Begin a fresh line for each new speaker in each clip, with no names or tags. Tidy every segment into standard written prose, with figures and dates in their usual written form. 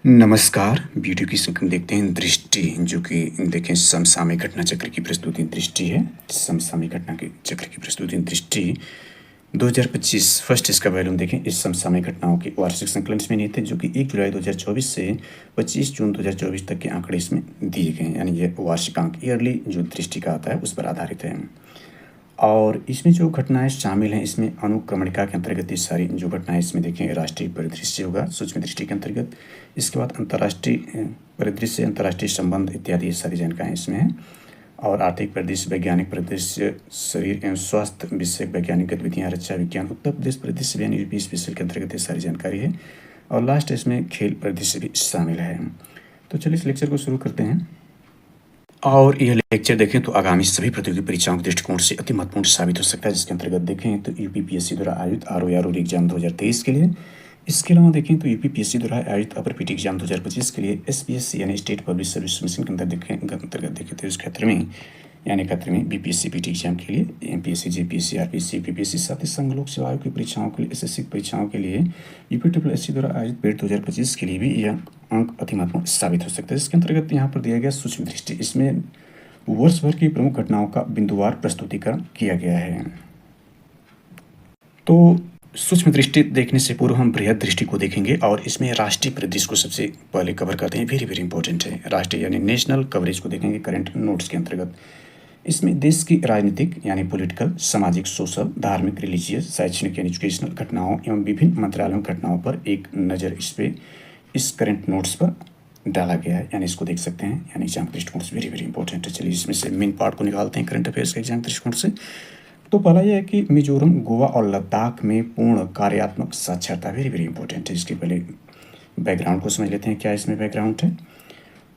नमस्कार, वीडियो की संख्या में देखते हैं दृष्टि जो कि देखें समसामयिक घटना चक्र की प्रस्तुति दृष्टि है। समसामयिक घटना के चक्र की प्रस्तुति दृष्टि 2025 फर्स्ट इसका वॉल्यूम देखें। इस समसामयिक घटनाओं के वार्षिक संकलन इसमें निहित है जो कि 1 जुलाई 2024 से 25 जून 2024 तक के आंकड़े इसमें दिए गए हैं। यानी ये वार्षिक अंक ईयरली जो दृष्टि का आता है उस पर आधारित है। और इसमें जो घटनाएं शामिल हैं इसमें अनुक्रमणिका के अंतर्गत ये सारी जो घटनाएं इसमें देखें राष्ट्रीय परिदृश्य होगा सूक्ष्म दृष्टि के अंतर्गत। इसके बाद अंतर्राष्ट्रीय परिदृश्य, अंतर्राष्ट्रीय संबंध इत्यादि ये सारी जानकारी इसमें है। और आर्थिक परिदृश्य, वैज्ञानिक परिदृश्य, शरीर एवं स्वास्थ्य विषयक वैज्ञानिक गतिविधियाँ, रक्षा विज्ञान, उत्तर प्रदेश परिदृश्य यानी यूपी स्पेशल के अंतर्गत ये सारी जानकारी है। और लास्ट इसमें खेल परिदृश्य भी शामिल है। तो चलिए इस लेक्चर को शुरू करते हैं। और यह लेक्चर देखें तो आगामी सभी प्रतियोगी परीक्षाओं के दृष्टिकोण से अति महत्वपूर्ण साबित हो सकता है, जिसके अंतर्गत देखें तो यूपीपीएससी द्वारा आयोजित आरओ एग्जाम 2023 के लिए। इसके अलावा देखें तो यूपीपीएससी द्वारा आयोजित अपर पीटी एग्जाम 2025 के लिए एसपीएससी यानी स्टेट पब्लिक सर्विस मिशन के अंतर्गत देखें तो इस क्षेत्र में यानी क्षेत्र में बीपीएससी पीटी एग्जाम के लिए, एमपीएससी, जेपीएससी, आरपीएससी, यूपीपीएससी साथ ही संघ लोक सेवा आयोग की परीक्षाओं के लिए, एसएससी परीक्षाओं के लिए यूपीपीएससी द्वारा आयोजित पेड 2025 के लिए भी यह अंक अति महत्वपूर्ण साबित हो सकता है। इसके अंतर्गत यहाँ पर दिया गया सूक्ष्म दृष्टि, इसमें वर्ष भर की प्रमुख घटनाओं का बिंदुवार प्रस्तुतिकरण किया गया है। तो सूक्ष्म दृष्टि देखने से पूर्व हम बृहद दृष्टि को देखेंगे और इसमें राष्ट्रीय परिदृश्य को सबसे पहले कवर करते हैं। वेरी वेरी इंपॉर्टेंट है। राष्ट्रीय यानी नेशनल कवरेज को देखेंगे करंट नोट्स के अंतर्गत। इसमें देश की राजनीतिक यानी पॉलिटिकल, सामाजिक, सोशल, धार्मिक, रिलीजियस, शैक्षणिक यानी एजुकेशनल घटनाओं एवं विभिन्न मंत्रालयों घटनाओं पर एक नज़र इस करंट नोट्स पर डाला गया है, यानी इसको देख सकते हैं। यानी एग्जाम के दृष्टिकोण से वेरी वेरी इंपॉर्टेंट है। चलिए इसमें से मेन पार्ट को निकालते हैं करंट अफेयर्स के एग्जाम के दृष्टिकोण से। तो पहला यह है कि मिजोरम, गोवा और लद्दाख में पूर्ण कार्यात्मक साक्षरता, वेरी वेरी इंपॉर्टेंट है। इसके पहले बैकग्राउंड को समझ लेते हैं, क्या इसमें बैकग्राउंड है।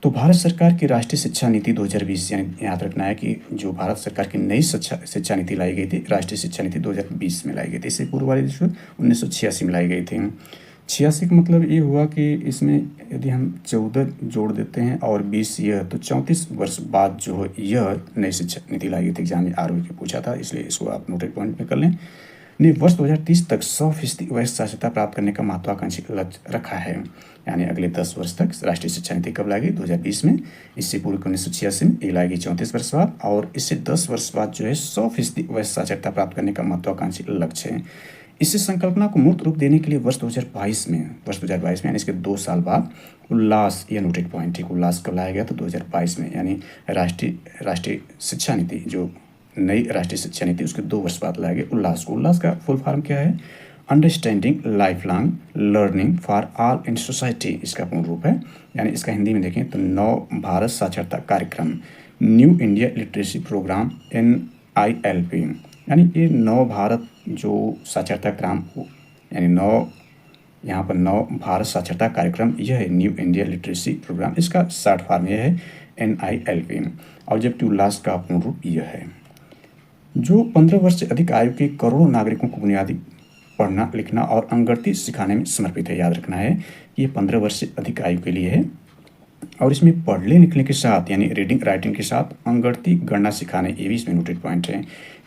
तो भारत सरकार की राष्ट्रीय शिक्षा नीति 2020, यानी याद रखना है कि जो भारत सरकार की नई शिक्षा नीति लाई गई थी, राष्ट्रीय शिक्षा नीति 2020 में लाई गई थी। इससे पूर्व वाली 1986 में लाई गई थी। 86 का मतलब ये हुआ कि इसमें यदि हम 14 जोड़ देते हैं और 20 यह, तो 34 वर्ष बाद जो है यह नई शिक्षा नीति लाई गई थी। एग्जाम में आरओ के पूछा था, इसलिए इसको आप नोटेड पॉइंट में कर लें। ने वर्ष 2030 तक 100% वयस्क साक्षरता प्राप्त करने का महत्वाकांक्षी लक्ष्य रखा है। यानी अगले 10 वर्ष तक राष्ट्रीय शिक्षा नीति कब लाएगी? 2020 में। इससे पूर्व 1986 में ये लाएगी 34 वर्ष बाद, और इससे 10 वर्ष बाद जो है 100% वयस्क साक्षरता प्राप्त करने का महत्वाकांक्षी लक्ष्य है। इसी संकल्पना को मूर्त रूप देने के लिए वर्ष 2022 में यानी इसके 2 साल बाद उल्लास, यह नोटेड पॉइंट है। उल्लास कब लाया गया? तो 2022 में। यानी राष्ट्रीय शिक्षा नीति, जो नई राष्ट्रीय शिक्षा नीति, उसके 2 वर्ष बाद लाया गया उल्लास को। उल्लास का फुल फॉर्म क्या है? Understanding life long learning for all in society, इसका पूर्ण रूप है। यानी इसका हिंदी में देखें तो नव भारत साक्षरता कार्यक्रम, new India literacy programme, NILP। यानी ये नव भारत जो साक्षरता क्रम, यानी यहाँ पर नव भारत साक्षरता कार्यक्रम, यह है न्यू इंडिया लिटरेसी प्रोग्राम। इसका शॉर्ट फॉर्म यह है NILP। और जबकि उल्लास का पूर्ण रूप यह है। जो 15 वर्ष से अधिक आयु के करोड़ों नागरिकों को बुनियादी पढ़ना, लिखना और अंकगणित सिखाने में समर्पित है। याद रखना है कि ये 15 वर्ष से अधिक आयु के लिए है और इसमें पढ़ने लिखने के साथ यानी रीडिंग राइटिंग के साथ अंकगणित गणना सिखाने, ये भी इसमें नोटेड पॉइंट है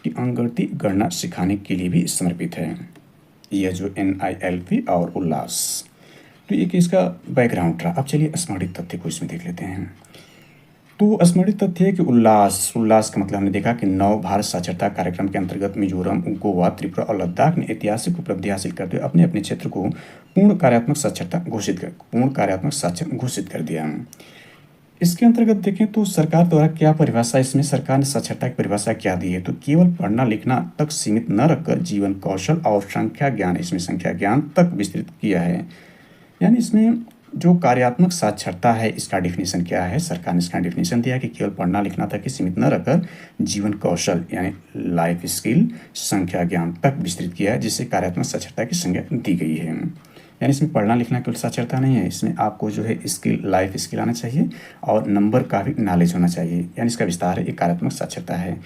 कि अंकगणित गणना सिखाने के लिए भी समर्पित है यह जो NILP और उल्लास। तो एक इसका बैकग्राउंड रहा। अब चलिए स्मरणित तथ्य को इसमें देख लेते हैं। तो स्मरणित तथ्य है कि उल्लास का मतलब हमने देखा कि नव भारत साक्षरता कार्यक्रम के अंतर्गत मिजोरम, गोवा, त्रिपुरा और लद्दाख ने ऐतिहासिक उपलब्धि हासिल करते हुए अपने अपने क्षेत्र को पूर्ण कार्यात्मक साक्षर घोषित कर दिया। इसके अंतर्गत देखें तो सरकार द्वारा क्या परिभाषा, इसमें सरकार ने साक्षरता की परिभाषा क्या दी है? तो केवल पढ़ना लिखना तक सीमित न रखकर जीवन कौशल और संख्या ज्ञान, इसमें संख्या ज्ञान तक विस्तृत किया है। यानी इसमें जो कार्यात्मक साक्षरता है, इसका डिफिनीशन क्या है? सरकार ने इसका डिफिनीशन दिया कि केवल पढ़ना लिखना तक ही सीमित न रखकर जीवन कौशल यानी लाइफ स्किल, संख्या ज्ञान तक विस्तृत किया है, जिससे कार्यात्मक साक्षरता की संज्ञा दी गई है। यानी इसमें पढ़ना लिखना केवल साक्षरता नहीं है, इसमें आपको जो है स्किल, लाइफ स्किल आना चाहिए और नंबर का भी नॉलेज होना चाहिए। यानी इसका विस्तार है, एक कार्यात्मक साक्षरता है।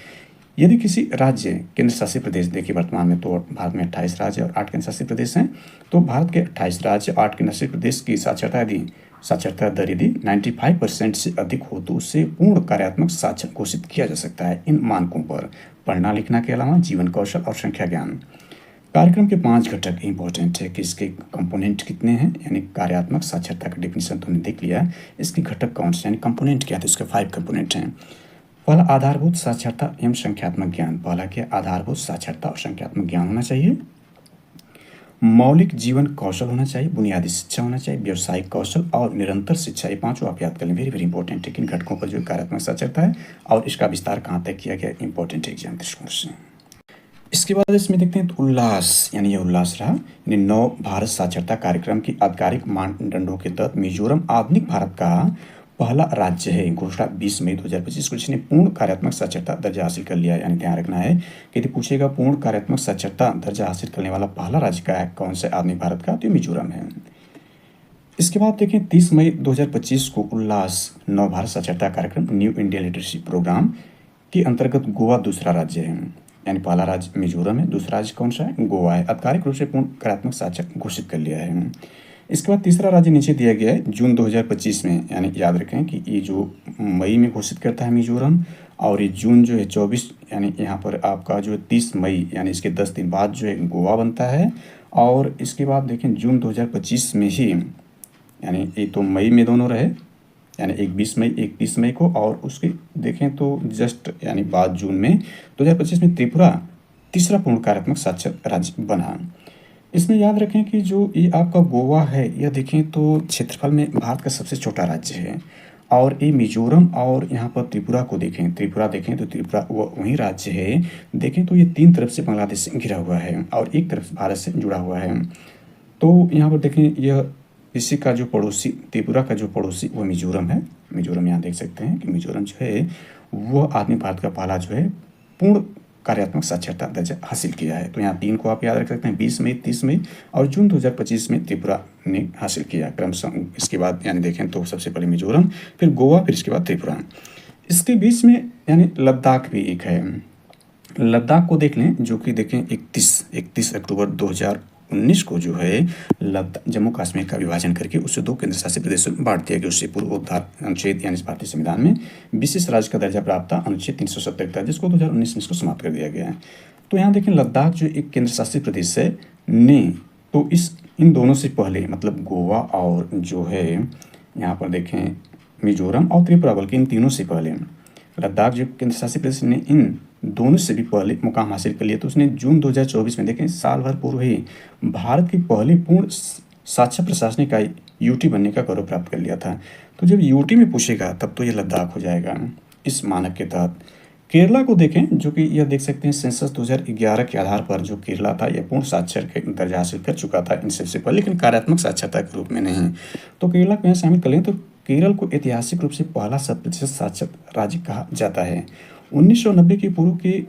यदि किसी राज्य, केंद्र शासित प्रदेश, देखिए वर्तमान में तो भारत में 28 राज्य और 8 केंद्र शासित प्रदेश हैं, तो भारत के 28 राज्य, 8 केंद्र शासित प्रदेश की साक्षरता दर यदि 95% से अधिक हो तो उसे पूर्ण कार्यात्मक साक्षर घोषित किया जा सकता है इन मानकों पर, पढ़ना लिखना के अलावा जीवन कौशल और संख्या ज्ञान। कार्यक्रम के 5 घटक इम्पोर्टेंट है कि इसके कंपोनेंट कितने हैं, यानी कार्यात्मक साक्षरता का डेफिनेशन तो हमने देख लिया है। इसके घटक कौन से, यानी कंपोनेंट क्या है, तो इसके 5 कंपोनेंट हैं। पहला आधारभूत साक्षरता एवं संख्यात्मक ज्ञान। पहला क्या, आधारभूत साक्षरता और संख्यात्मक ज्ञान होना चाहिए। मौलिक जीवन कौशल होना चाहिए, बुनियादी शिक्षा होना चाहिए, व्यावसायिक कौशल और निरंतर शिक्षा। ये पांचों आप याद कर लें, वेरी वेरी इंपॉर्टेंट है। किन घटकों पर जो कार्यात्मक साक्षरता है और इसका विस्तार कहाँ तक किया गया, इंपॉर्टेंट है एग्जाम दृष्टिकोण से। इसके बाद इसमें देखते हैं तो उल्लास, यानी ये उल्लास रहा, यानी नव भारत साक्षरता कार्यक्रम की आधिकारिक मानदंडों के तहत मिजोरम आधुनिक भारत का पहला राज्य है। घोषणा 20 मई 2025 को जिसने पूर्ण कार्यात्मक साक्षरता दर्जा हासिल कर लिया है। यानी ध्यान रखना है कि यदि पूछेगा पूर्ण कार्यात्मक साक्षरता दर्जा हासिल करने वाला पहला राज्य का है कौन से आधुनिक भारत का, तो मिजोरम है। इसके बाद देखें 30 मई 2025 को उल्लास नव भारत साक्षरता कार्यक्रम न्यू इंडिया लिटरेसी प्रोग्राम के अंतर्गत गोवा दूसरा राज्य है। यानी पहला राज्य मिजोरम है, दूसरा राज्य कौन सा है, गोवा है। आधिकारिक रूप से पूर्ण कार्यात्मक साक्षर घोषित कर लिया है। इसके बाद तीसरा राज्य नीचे दिया गया है जून 2025 में, यानी याद रखें कि ये जो मई में घोषित करता है मिजोरम, और ये जून जो है 24, यानी यहाँ पर आपका जो 30 मई यानी इसके 10 दिन बाद जो है गोवा बनता है। और इसके बाद देखें जून 2025 में ही, यानी ये तो मई में दोनों रहे, यानी एक 20 मई एक 30 मई को, और उसके देखें तो जस्ट यानी बाद जून में 2025 में त्रिपुरा तीसरा पूर्ण कार्यात्मक साक्षर राज्य बना। इसमें याद रखें कि जो ये आपका गोवा है, यह देखें तो क्षेत्रफल में भारत का सबसे छोटा राज्य है। और ये मिजोरम और यहाँ पर त्रिपुरा को देखें, त्रिपुरा देखें तो त्रिपुरा वही राज्य है। देखें तो ये 3 तरफ से बांग्लादेश से घिरा हुआ है और एक तरफ भारत से जुड़ा हुआ है। तो यहाँ पर देखें यह इसी का जो पड़ोसी, त्रिपुरा का जो पड़ोसी वो मिजोरम है। मिजोरम यहाँ देख सकते हैं कि मिजोरम जो है वो आधुनिक भारत का पहला जो है पूर्ण कार्यात्मक साक्षरता दर्जा हासिल किया है। तो यहाँ 3 को आप याद रख सकते हैं, 20 मई 30 मई और जून 2025 में त्रिपुरा ने हासिल किया क्रमशः। इसके बाद यानी देखें तो सबसे पहले मिजोरम, फिर गोवा, फिर इसके बाद त्रिपुरा। इसके बीच में यानी लद्दाख भी एक है। लद्दाख को देख लें, जो कि देखें 31 अक्टूबर 2019 को जो है जम्मू कश्मीर का विभाजन करके उससे 2 केंद्र शासित प्रदेशों में बांट दिया गया। उससे पूर्वोद्धार अनुच्छेद यानी भारतीय संविधान में विशेष राज्य का दर्जा प्राप्त था अनुच्छेद 370 था, जिसको 2019 में इसको समाप्त कर दिया गया है। तो यहाँ देखें लद्दाख जो एक केंद्र शासित प्रदेश है ने, तो इन दोनों से पहले मतलब गोवा और जो है यहाँ पर देखें मिजोरम और त्रिपुरा, बल्कि इन तीनों से पहले लद्दाख जो केंद्र शासित प्रदेश ने इन दोनों से भी पहले मुकाम हासिल कर लिया। तो उसने जून 2024 में देखें साल भर पूर्व ही भारत की पहली पूर्ण साक्षर प्रशासनिक इकाई यूटी बनने का गौरव प्राप्त कर लिया था। तो जब यूटी में पूछेगा तब तो ये लद्दाख हो जाएगा इस मानक के तहत। केरला को देखें, जो कि यह देख सकते हैं सेंसस 2011 के आधार पर जो केरला था यह पूर्ण साक्षर के दर्जा हासिल कर चुका था इनसे से पहले, लेकिन कार्यात्मक साक्षरता के रूप में नहीं। तो केरला को यहाँ शामिल कर लें तो केरल को ऐतिहासिक रूप से पहला 100% साक्षर राज्य कहा जाता है। 1990 के पूर्व के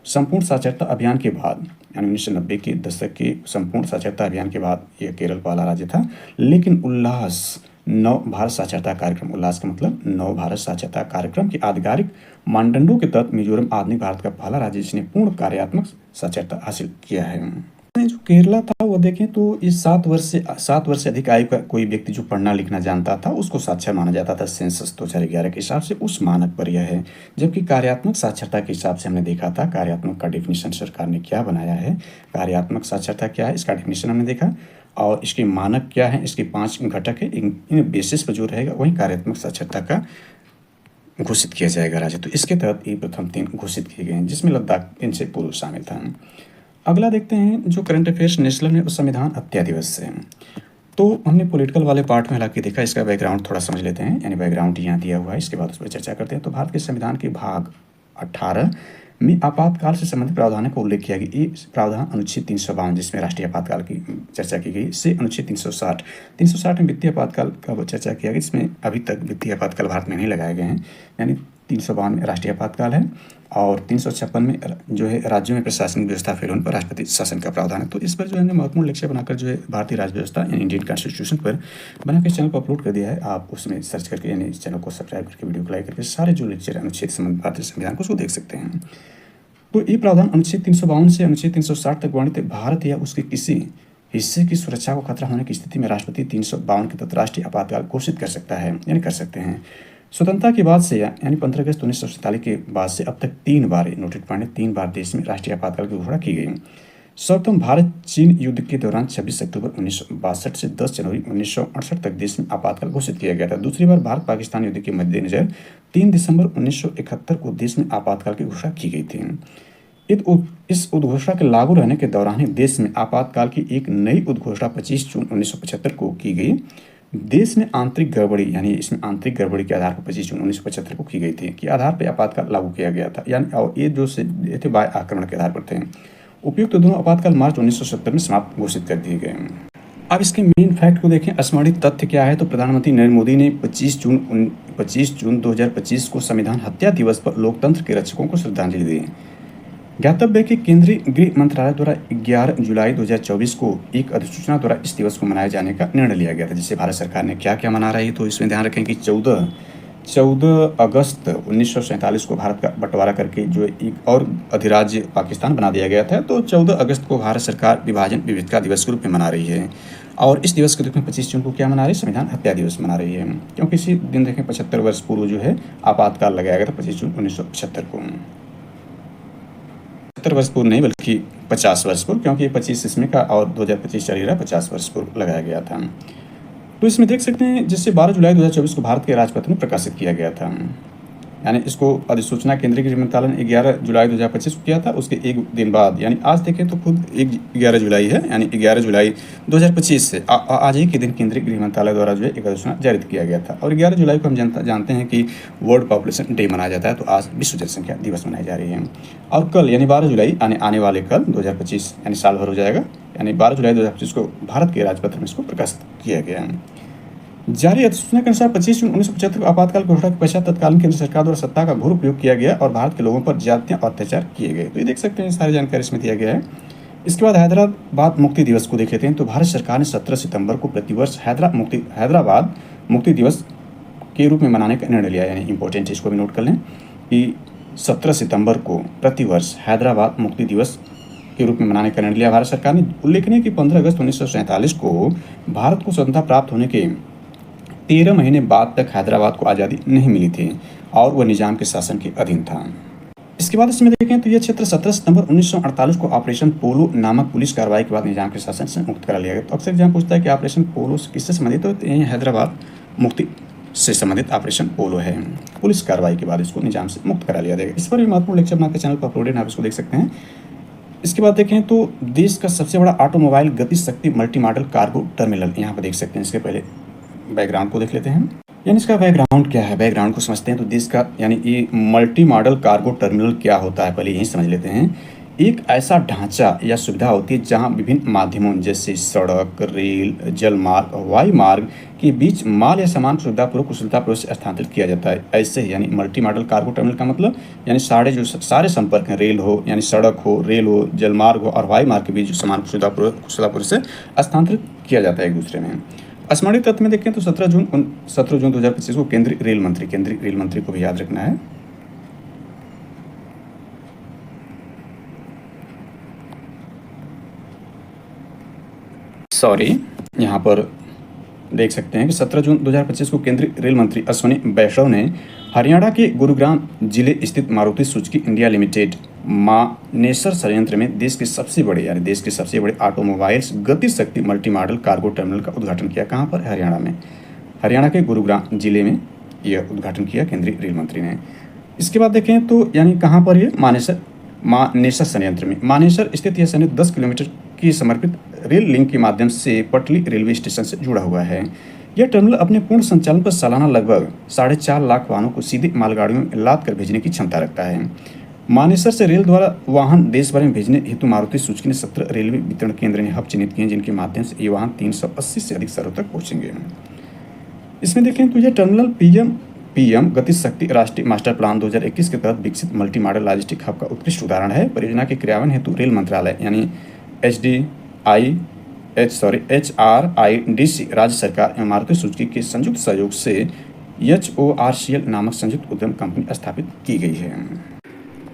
संपूर्ण साक्षरता अभियान के बाद, यानी 1990 के दशक के संपूर्ण साक्षरता अभियान के बाद यह केरल पहला राज्य था। लेकिन उल्लास नव भारत साक्षरता कार्यक्रम, उल्लास का मतलब नव भारत साक्षरता कार्यक्रम के आधिकारिक मानदंडों के तहत मिजोरम आधुनिक भारत का पहला राज्य जिसने पूर्ण कार्यात्मक साक्षरता हासिल किया है। जो केरला था वो देखें तो इस 7 वर्ष से अधिक आयु का कोई व्यक्ति जो पढ़ना लिखना जानता था उसको साक्षर माना जाता था सेंसस 2011 के हिसाब से, उस मानक पर यह है। जबकि कार्यात्मक साक्षरता के हिसाब से हमने देखा था कार्यात्मक का डेफिनेशन सरकार ने क्या बनाया है, कार्यात्मक साक्षरता क्या है इसका डेफिनेशन हमने देखा, और इसके मानक क्या है, इसके 5 घटक है। इन बेसिस पर जो रहेगा वही कार्यात्मक साक्षरता का घोषित किया जाएगा राज्य। तो इसके तहत ये प्रथम 3 घोषित किए गए हैं, जिसमें लद्दाख इनसे पूर्व शामिल था। अगला देखते हैं जो करंट अफेयर्स नेशनल में संविधान हत्या दिवस से। तो हमने पॉलिटिकल वाले पार्ट में हालांकि देखा, इसका बैकग्राउंड थोड़ा समझ लेते हैं, यानी बैकग्राउंड यहाँ दिया हुआ है, इसके बाद उस पर चर्चा करते हैं। तो भारत के संविधान के भाग 18 में आपातकाल से संबंधित प्रावधानों का उल्लेख किया गया। ये प्रावधान अनुच्छेद 352 जिसमें राष्ट्रीय आपातकाल की चर्चा की गई, से अनुच्छेद 360 में वित्तीय आपातकाल का चर्चा किया गया, जिसमें अभी तक वित्तीय आपातकाल भारत में नहीं लगाए गए हैं। यानी 352 में राष्ट्रीय आपातकाल है और 356 में जो है राज्यों में प्रशासनिक व्यवस्था फेल होने पर राष्ट्रपति शासन का प्रावधान है। तो इस पर जो है महत्वपूर्ण लेक्चर बनाकर जो है भारतीय राज्य व्यवस्था यानी इंडियन कॉन्स्टिट्यूशन पर बना के चैनल पर अपलोड कर दिया है। आप उसमें सर्च करके यानी इस चैनल को सब्सक्राइब करके वीडियो को लाइक करके सारे जो लेक्चर अनुच्छेद संबंधित भारतीय संविधान को उसको देख सकते हैं। तो ये प्रावधान अनुच्छेद 352 से अनुच्छेद 360 तक वर्णित भारत या उसके किसी हिस्से की सुरक्षा को खतरा होने की स्थिति में राष्ट्रपति 352 के तहत राष्ट्रीय आपातकाल घोषित कर सकता है, यानी कर सकते हैं। स्वतंत्रता के बाद से यानी 15 अगस्त 1947 के बाद से अब तक 3 बार नोटेड पॉइंट 3 बार देश में राष्ट्रीय आपातकाल की घोषणा की गई। सर्वप्रथम भारत चीन युद्ध के दौरान 26 अक्टूबर 1962 से 10 जनवरी 1968 तक देश में आपातकाल घोषित किया गया था। दूसरी बार भारत पाकिस्तान युद्ध के मद्देनजर 3 दिसंबर 1971 को देश में आपातकाल की घोषणा की गई थी। इस उद्घोषणा के लागू रहने के दौरान ही देश में आपातकाल की एक नई उद्घोषणा 25 जून 1975 को की गई। देश में आंतरिक गड़बड़ी यानी इसमें आंतरिक गड़बड़ी के आधार पर 25 जून 1975 को की गई थी कि आधार पर आपातकाल लागू किया गया था, यानी और ये जो से थे बाह्य आक्रमण के आधार पर थे। उपयुक्त दोनों आपातकाल मार्च 1970 में समाप्त घोषित कर दिए गए। अब इसके मेन फैक्ट को देखें, स्मरणित तथ्य क्या है। तो प्रधानमंत्री नरेंद्र मोदी ने 25 जून 2025 को संविधान हत्या दिवस पर लोकतंत्र के रक्षकों को श्रद्धांजलि दी। ज्ञातव्य है कि केंद्रीय गृह मंत्रालय द्वारा 11 जुलाई 2024 को एक अधिसूचना द्वारा इस दिवस को मनाए जाने का निर्णय लिया गया था। जिससे भारत सरकार ने क्या क्या मना रही है, तो इसमें ध्यान रखें कि 14 अगस्त 1947 को भारत का बंटवारा करके जो एक और अधिराज्य पाकिस्तान बना दिया गया था, तो 14 अगस्त को भारत सरकार विभाजन विविधता दिवस के रूप में मना रही है। और इस दिवस के रूप में 25 जून को क्या मना रही है, संविधान हत्या दिवस मना रही है। क्योंकि इसी दिन देखें 75 वर्ष पूर्व जो है आपातकाल लगाया गया था 25 जून 1975 को। 70 वर्ष पूर्व नहीं बल्कि 50 वर्ष पूर्व, क्योंकि ये 25 इसमें का और 2025 चल रहा 50 वर्ष पूर्व लगाया गया था। तो इसमें देख सकते हैं जिससे 12 जुलाई 2024 को भारत के राजपत्र में प्रकाशित किया गया था। यानी इसको अधिसूचना केंद्रीय गृह मंत्रालय ने 11 जुलाई 2025 को किया था। उसके एक दिन बाद यानी आज देखें तो खुद 11 जुलाई है, यानी 11 जुलाई 2025 से आज ही के दिन केंद्रीय गृह मंत्रालय द्वारा जो है एक अधिसूचना जारी किया गया था। और 11 जुलाई को हम जानते हैं कि वर्ल्ड पॉपुलेशन डे मनाया जाता है, तो आज विश्व जनसंख्या दिवस मनाई जा रही है। और कल यानी 12 जुलाई आने वाले कल 2025 यानी साल भर हो जाएगा, यानी 12 जुलाई 2025 को भारत के राजपत्र में इसको प्रकाशित किया गया। जारी अधिसूचना के अनुसार 25 जून 1975 को आपातकाल घोषणा के पश्चात तत्कालीन केंद्र सरकार द्वारा सत्ता का घोर उपयोग किया गया और भारत के लोगों पर ज्यादतियां और अत्याचार किए गए। तो ये देख सकते हैं, सारी जानकारी इसमें दिया गया है। इसके बाद हैदराबाद मुक्ति दिवस को देख लेते हैं। तो भारत सरकार ने 17 सितंबर को प्रतिवर्ष हैदराबाद मुक्ति दिवस के रूप में मनाने का निर्णय लिया। यानी इंपॉर्टेंट है, इसको भी नोट कर लें कि 17 सितंबर को प्रतिवर्ष हैदराबाद मुक्ति दिवस के रूप में मनाने का निर्णय लिया भारत सरकार ने। उल्लेखनीय कि 15 अगस्त 1947 को भारत को स्वतंत्रता प्राप्त होने के 13 महीने बाद तक हैदराबाद को आज़ादी नहीं मिली थी और वह निजाम के शासन के अधीन था। इसके बाद इसमें देखें तो यह क्षेत्र 17 सितंबर 1948 को ऑपरेशन पोलो नामक पुलिस कार्रवाई के बाद निजाम के शासन से मुक्त करा लिया गया। तो अक्सर एग्जाम पूछता है कि ऑपरेशन पोलो किससे संबंधित हो, तो यह हैदराबाद मुक्ति से संबंधित ऑपरेशन पोलो है। पुलिस कार्रवाई के बाद इसको निजाम से मुक्त करा लिया जाएगा। इस पर भी महत्वपूर्ण लेक्चर बनाकर चैनल पर अपलोडेड है, आप इसको देख सकते हैं। इसके बाद देखें तो देश का सबसे बड़ा ऑटोमोबाइल गति शक्ति मल्टी मॉडल कार्गो टर्मिनल यहाँ पर देख सकते हैं। इसके पहले बैकग्राउंड को देख लेते हैं, यानी इसका बैकग्राउंड क्या है, बैकग्राउंड को समझते हैं। तो देश का यानी ये मल्टी मॉडल कार्गो टर्मिनल क्या होता है, पहले यही समझ लेते हैं। एक ऐसा ढांचा या सुविधा होती है जहां विभिन्न माध्यमों जैसे सड़क, रेल, जल मार्ग और वायु मार्ग के बीच माल या सामान सुविधापूर्वक कुशलतापूर्वक से स्थानांतरित किया जाता है। ऐसे ही यानी मल्टी मॉडल कार्गो टर्मिनल का मतलब यानी सारे संपर्क हैं, रेल हो यानी सड़क हो, रेल हो, जल मार्ग हो और वायु मार्ग के बीच जो सामान कुशलतापूर्वक से स्थानांतरित किया जाता है एक दूसरे में। स्मरणित तथ्य में देखें तो 17 जून 2025 को केंद्रीय रेल मंत्री को भी याद रखना है। यहाँ पर देख सकते हैं कि 17 जून 2025 को केंद्रीय रेल मंत्री अश्विनी वैष्णव ने हरियाणा के गुरुग्राम जिले स्थित Maruti Suzuki India limited Manesar संयंत्र में देश के सबसे बड़े ऑटोमोबाइल्स गति शक्ति मल्टी मॉडल कार्गो टर्मिनल का उद्घाटन किया। कहाँ पर, हरियाणा में, हरियाणा के गुरुग्राम जिले में यह उद्घाटन किया केंद्रीय रेल मंत्री ने। इसके बाद देखें तो यानी कहाँ पर, ये मानेसर संयंत्र में। मानेसर स्थित यह संयंत्र 10 किलोमीटर की समर्पित रेल लिंक के माध्यम से पटली रेलवे स्टेशन से जुड़ा हुआ है। यह टर्मिनल अपने पूर्ण संचालन पर सालाना लगभग 4.5 लाख वाहनों को सीधे मालगाड़ियों में लाद कर भेजने की क्षमता रखता है। मानेसर से रेल द्वारा वाहन देश भर में भेजने हेतु मारुति सुजुकी ने 17 रेलवे वितरण केंद्र ने हब चिन्हित किए, जिनके माध्यम से ये वाहन 380 से अधिक शहरों तक पहुंचेंगे। इसमें देखें तो यह टर्मिनल पीएम गति शक्ति राष्ट्रीय मास्टर प्लान 2021 के तहत विकसित मल्टी मॉडल लॉजिस्टिक हब का उत्कृष्ट उदाहरण है। परियोजना के क्रियान्वयन हेतु रेल मंत्रालय यानी HRIDC राज्य सरकार एवं मारुति सुजुकी के संयुक्त सहयोग से HORCL नामक संयुक्त उद्यम कंपनी स्थापित की गई है।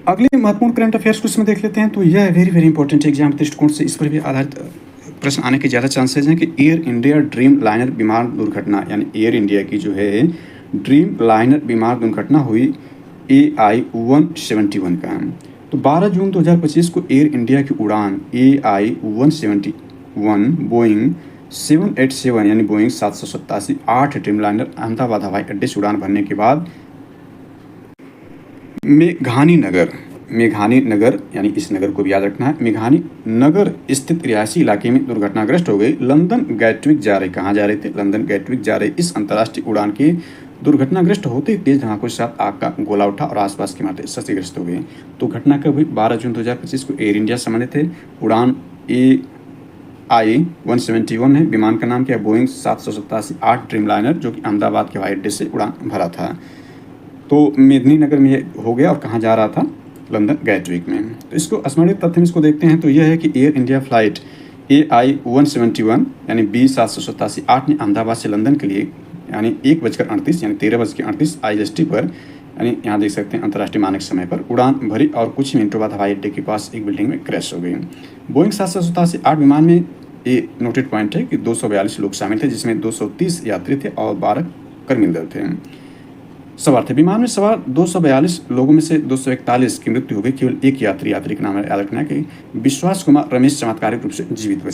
अगले महत्वपूर्ण करंट अफेयर्स को इसमें देख लेते हैं। तो यह वेरी इंपॉर्टेंट एग्जाम दृष्टिकोण से इस पर भी आधारित प्रश्न आने के ज़्यादा चांसेज हैं कि एयर इंडिया ड्रीम लाइनर विमान दुर्घटना, यानी एयर इंडिया की जो है ड्रीम लाइनर विमान दुर्घटना हुई AI-171 का, तो 12 जून 2025 को एयर इंडिया की उड़ान AI-171 बोइंग 787 यानी बोइंग 787 8 ड्रीमलाइनर अहमदाबाद हवाई अड्डे से उड़ान भरने के बाद मेघानी नगर यानी इस नगर को भी याद रखना है, मेघानी नगर स्थित रिहायशी इलाके में दुर्घटनाग्रस्त हो गई। लंदन गैटविक जा रहे, कहाँ जा रहे थे? लंदन गैटविक जा रहे। इस अंतर्राष्ट्रीय उड़ान के दुर्घटनाग्रस्त होते ही तेज धमाकों के साथ आग का गोला उठा और आसपास की इमारतें क्षतिग्रस्त हो गई। तो घटना कब हुई? 12 जून 2025 को एयर इंडिया संबंधित थे। उड़ान AI-171 है। विमान का नाम क्या है? बोइंग 787 8 ड्रीमलाइनर, जो कि अहमदाबाद के हवाई अड्डे से उड़ान भरा था। तो मेदिनी नगर में हो गया और कहाँ जा रहा था? लंदन गैटविक में। तो इसको स्मरणीय तथ्य में इसको देखते हैं तो यह है कि एयर इंडिया फ्लाइट AI-171 यानी B787 8 ने अहमदाबाद से लंदन के लिए यानी 1:38 यानी 13:38 IST पर यानी यहाँ देख सकते हैं अंतर्राष्ट्रीय मानक समय पर उड़ान भरी और कुछ ही मिनटों बाद हवाई अड्डे के पास एक बिल्डिंग में क्रैश हो गई। बोइंग 787 8 विमान में ये नोटेड पॉइंट है कि 242 लोग शामिल थे, जिसमें 230 यात्री थे और 12 कर्मी दल थे सवार थे। विमान में सवार 242 लोगों में से 241 की मृत्यु हो गई। केवल एक यात्री का नाम याद रखना है कि विश्वास कुमार रमेश चमत्कारिक रूप से जीवित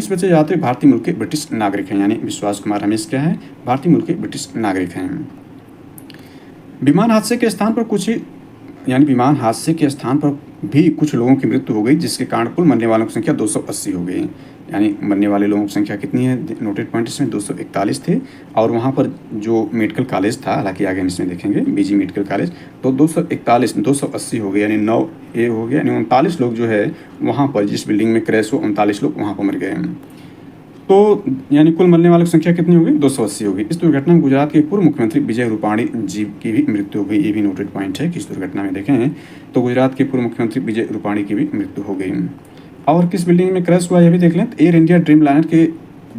बचे यात्री भारतीय मूल के ब्रिटिश नागरिक हैं। यानी विश्वास कुमार रमेश क्या है? भारतीय मूल के ब्रिटिश नागरिक हैं। विमान हादसे के स्थान पर भी कुछ लोगों की मृत्यु हो गई, जिसके कारण कुल मरने वालों की संख्या 280 हो गई। यानी मरने वाले लोगों की संख्या कितनी है? नोटेड पॉइंट इसमें 241 थे और वहाँ पर जो मेडिकल कॉलेज था, हालांकि आगे हम इसमें देखेंगे BG मेडिकल कॉलेज, तो 280 हो गए यानी 9A हो गया, यानी 39 लोग जो है वहाँ पर जिस बिल्डिंग में क्रैश हुआ 39 लोग वहाँ पर मर गए। तो यानी कुल मरने वालों की संख्या कितनी हो गई? 280 हो गई। इस दुर्घटना में गुजरात के पूर्व मुख्यमंत्री विजय रूपाणी जी की भी मृत्यु हो गई। ये भी नोटेड पॉइंट है कि इस दुर्घटना में देखें तो गुजरात के पूर्व मुख्यमंत्री विजय रूपाणी की भी मृत्यु हो गई। और किस बिल्डिंग में क्रैश हुआ यह भी देख लें। एयर इंडिया ड्रीमलाइनर के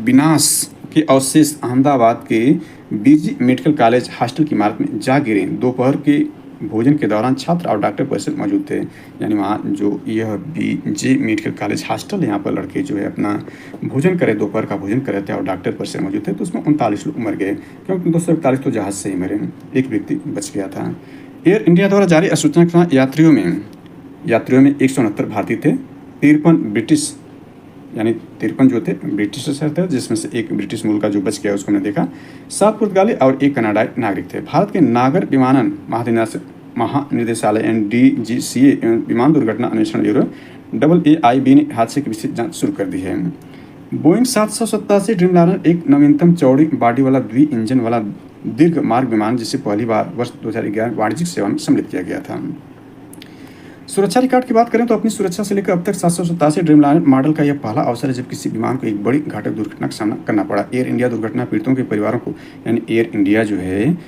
विनाश के अवशेष अहमदाबाद के BG मेडिकल कॉलेज हॉस्टल की इमारत में जा गिरे। दोपहर के भोजन के दौरान छात्र और डॉक्टर परिषद मौजूद थे। यानी वहाँ जो यह BG मेडिकल कॉलेज हॉस्टल, यहाँ पर लड़के जो है अपना भोजन करे, दोपहर का भोजन कर रहे थे और डॉक्टर परिषद मौजूद थे। तो उसमें 39 लोग मर गए, क्योंकि 241 तो जहाज़ से ही मरे, एक व्यक्ति बच गया था। एयर इंडिया द्वारा जारी अधिसूचना के अनुसार यात्रियों में 169 भारतीय थे, 53 ब्रिटिश यानी 53 जो थे ब्रिटिश थे, जिसमें से एक ब्रिटिश मूल का जो बच गया उसको हमने देखा, 7 पुर्तगाली और 1 कनाडाई नागरिक थे। भारत के नागर विमानन महानिदेशालय DGCA विमान दुर्घटना अन्वेषण ब्यूरो AAIB ने हादसे की विस्तृत जांच शुरू कर दी है। बोइंग 787 ड्रीमलाइनर एक नवीनतम चौड़ी बॉडी वाला द्वि इंजन वाला दीर्घ मार्ग विमान, जिसे पहली बार वर्ष 2011 वाणिज्यिक सेवा में सम्मिलित किया गया था। सुरक्षा रिकॉर्ड की बात करें तो अपनी सुरक्षा से लेकर अब तक 787 ड्रीमलाइनर मॉडल का यह पहला अवसर है जब किसी विमान को एक बड़ी घातक दुर्घटना का सामना करना पड़ा। एयर इंडिया दुर्घटना पीड़ितों के परिवारों को यानी एयर इंडिया जो है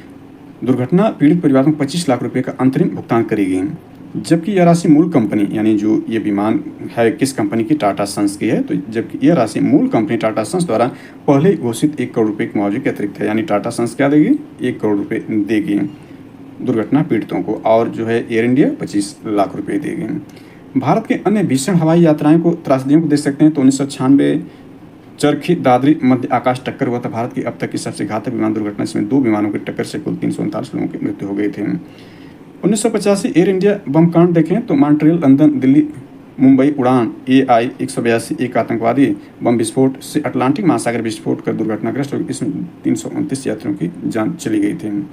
दुर्घटना पीड़ित परिवारों को 25 लाख रुपए का अंतरिम भुगतान करेगी, जबकि यह राशि मूल कंपनी यानी जो ये विमान है किस कंपनी की? टाटा सन्स की है। तो जबकि यह राशि मूल कंपनी टाटा सन्स द्वारा पहले घोषित 1 करोड़ रुपये के मुआवजे के अतिरिक्त है। यानी टाटा सन्स क्या देगी? 1 करोड़ रुपये देगी दुर्घटना पीड़ितों को, और जो है एयर इंडिया 25 लाख रुपये देगी। भारत के अन्य भीषण हवाई यात्राएं को त्रासदियों को देख सकते हैं तो 1996 चरखी दादरी मध्य आकाश टक्कर हुआ था। भारत की अब तक की सबसे घातक विमान दुर्घटना, इसमें 2 विमानों की टक्कर से कुल 339 लोगों की मृत्यु हो गई थी। 1985 एयर इंडिया बम कांड देखें तो मॉन्ट्रियल, लंदन, दिल्ली, मुंबई उड़ान AI-182 एक आतंकवादी बम विस्फोट से अटलांटिक महासागर विस्फोट कर दुर्घटनाग्रस्त हो गई। इसमें 329 यात्रियों की जान चली गई थी।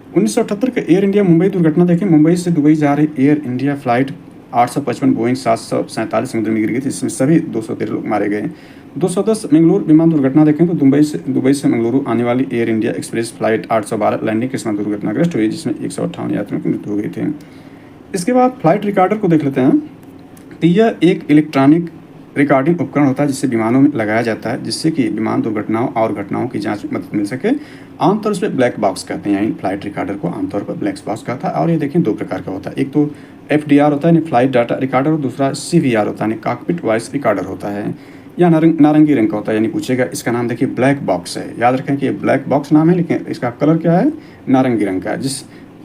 1978 के एयर इंडिया मुंबई दुर्घटना देखें। मुंबई से दुबई जा रही एयर इंडिया फ्लाइट 855 बोइंग 747 समुद्र में गिर गई थी, जिसमें सभी 213 लोग मारे गए। 210 मंगलुरु विमान दुर्घटना देखें तो दुबई से मंगलुरु आने वाली Air India Express flight 812 landing के समय दुर्घटनाग्रस्त हुई, जिसमें 158 यात्रियों की मृत्यु हो गई थी। इसके बाद फ्लाइट रिकॉर्डर को देख लेते हैं। तो यह एक इलेक्ट्रॉनिक रिकॉर्डिंग उपकरण होता है जिससे विमानों में लगाया जाता है, जिससे कि विमान दुर्घटनाओं और घटनाओं की जांच में मदद मिल सके। आमतौर पर ब्लैक बॉक्स कहते हैं, यानी फ्लाइट रिकॉर्डर को आमतौर पर ब्लैक बॉक्स कहता है। और ये देखें 2 प्रकार का होता है, एक तो FDR होता है यानी फ्लाइट डाटा रिकॉर्डर, और दूसरा CVR होता है यानी कॉकपिट वॉइस रिकॉर्डर होता है। या नारंगी रंग का होता है, यानी पूछेगा इसका नाम देखिए ब्लैक बॉक्स है। याद रखें कि ये ब्लैक बॉक्स नाम है, लेकिन इसका कलर क्या है? नारंगी रंग का है,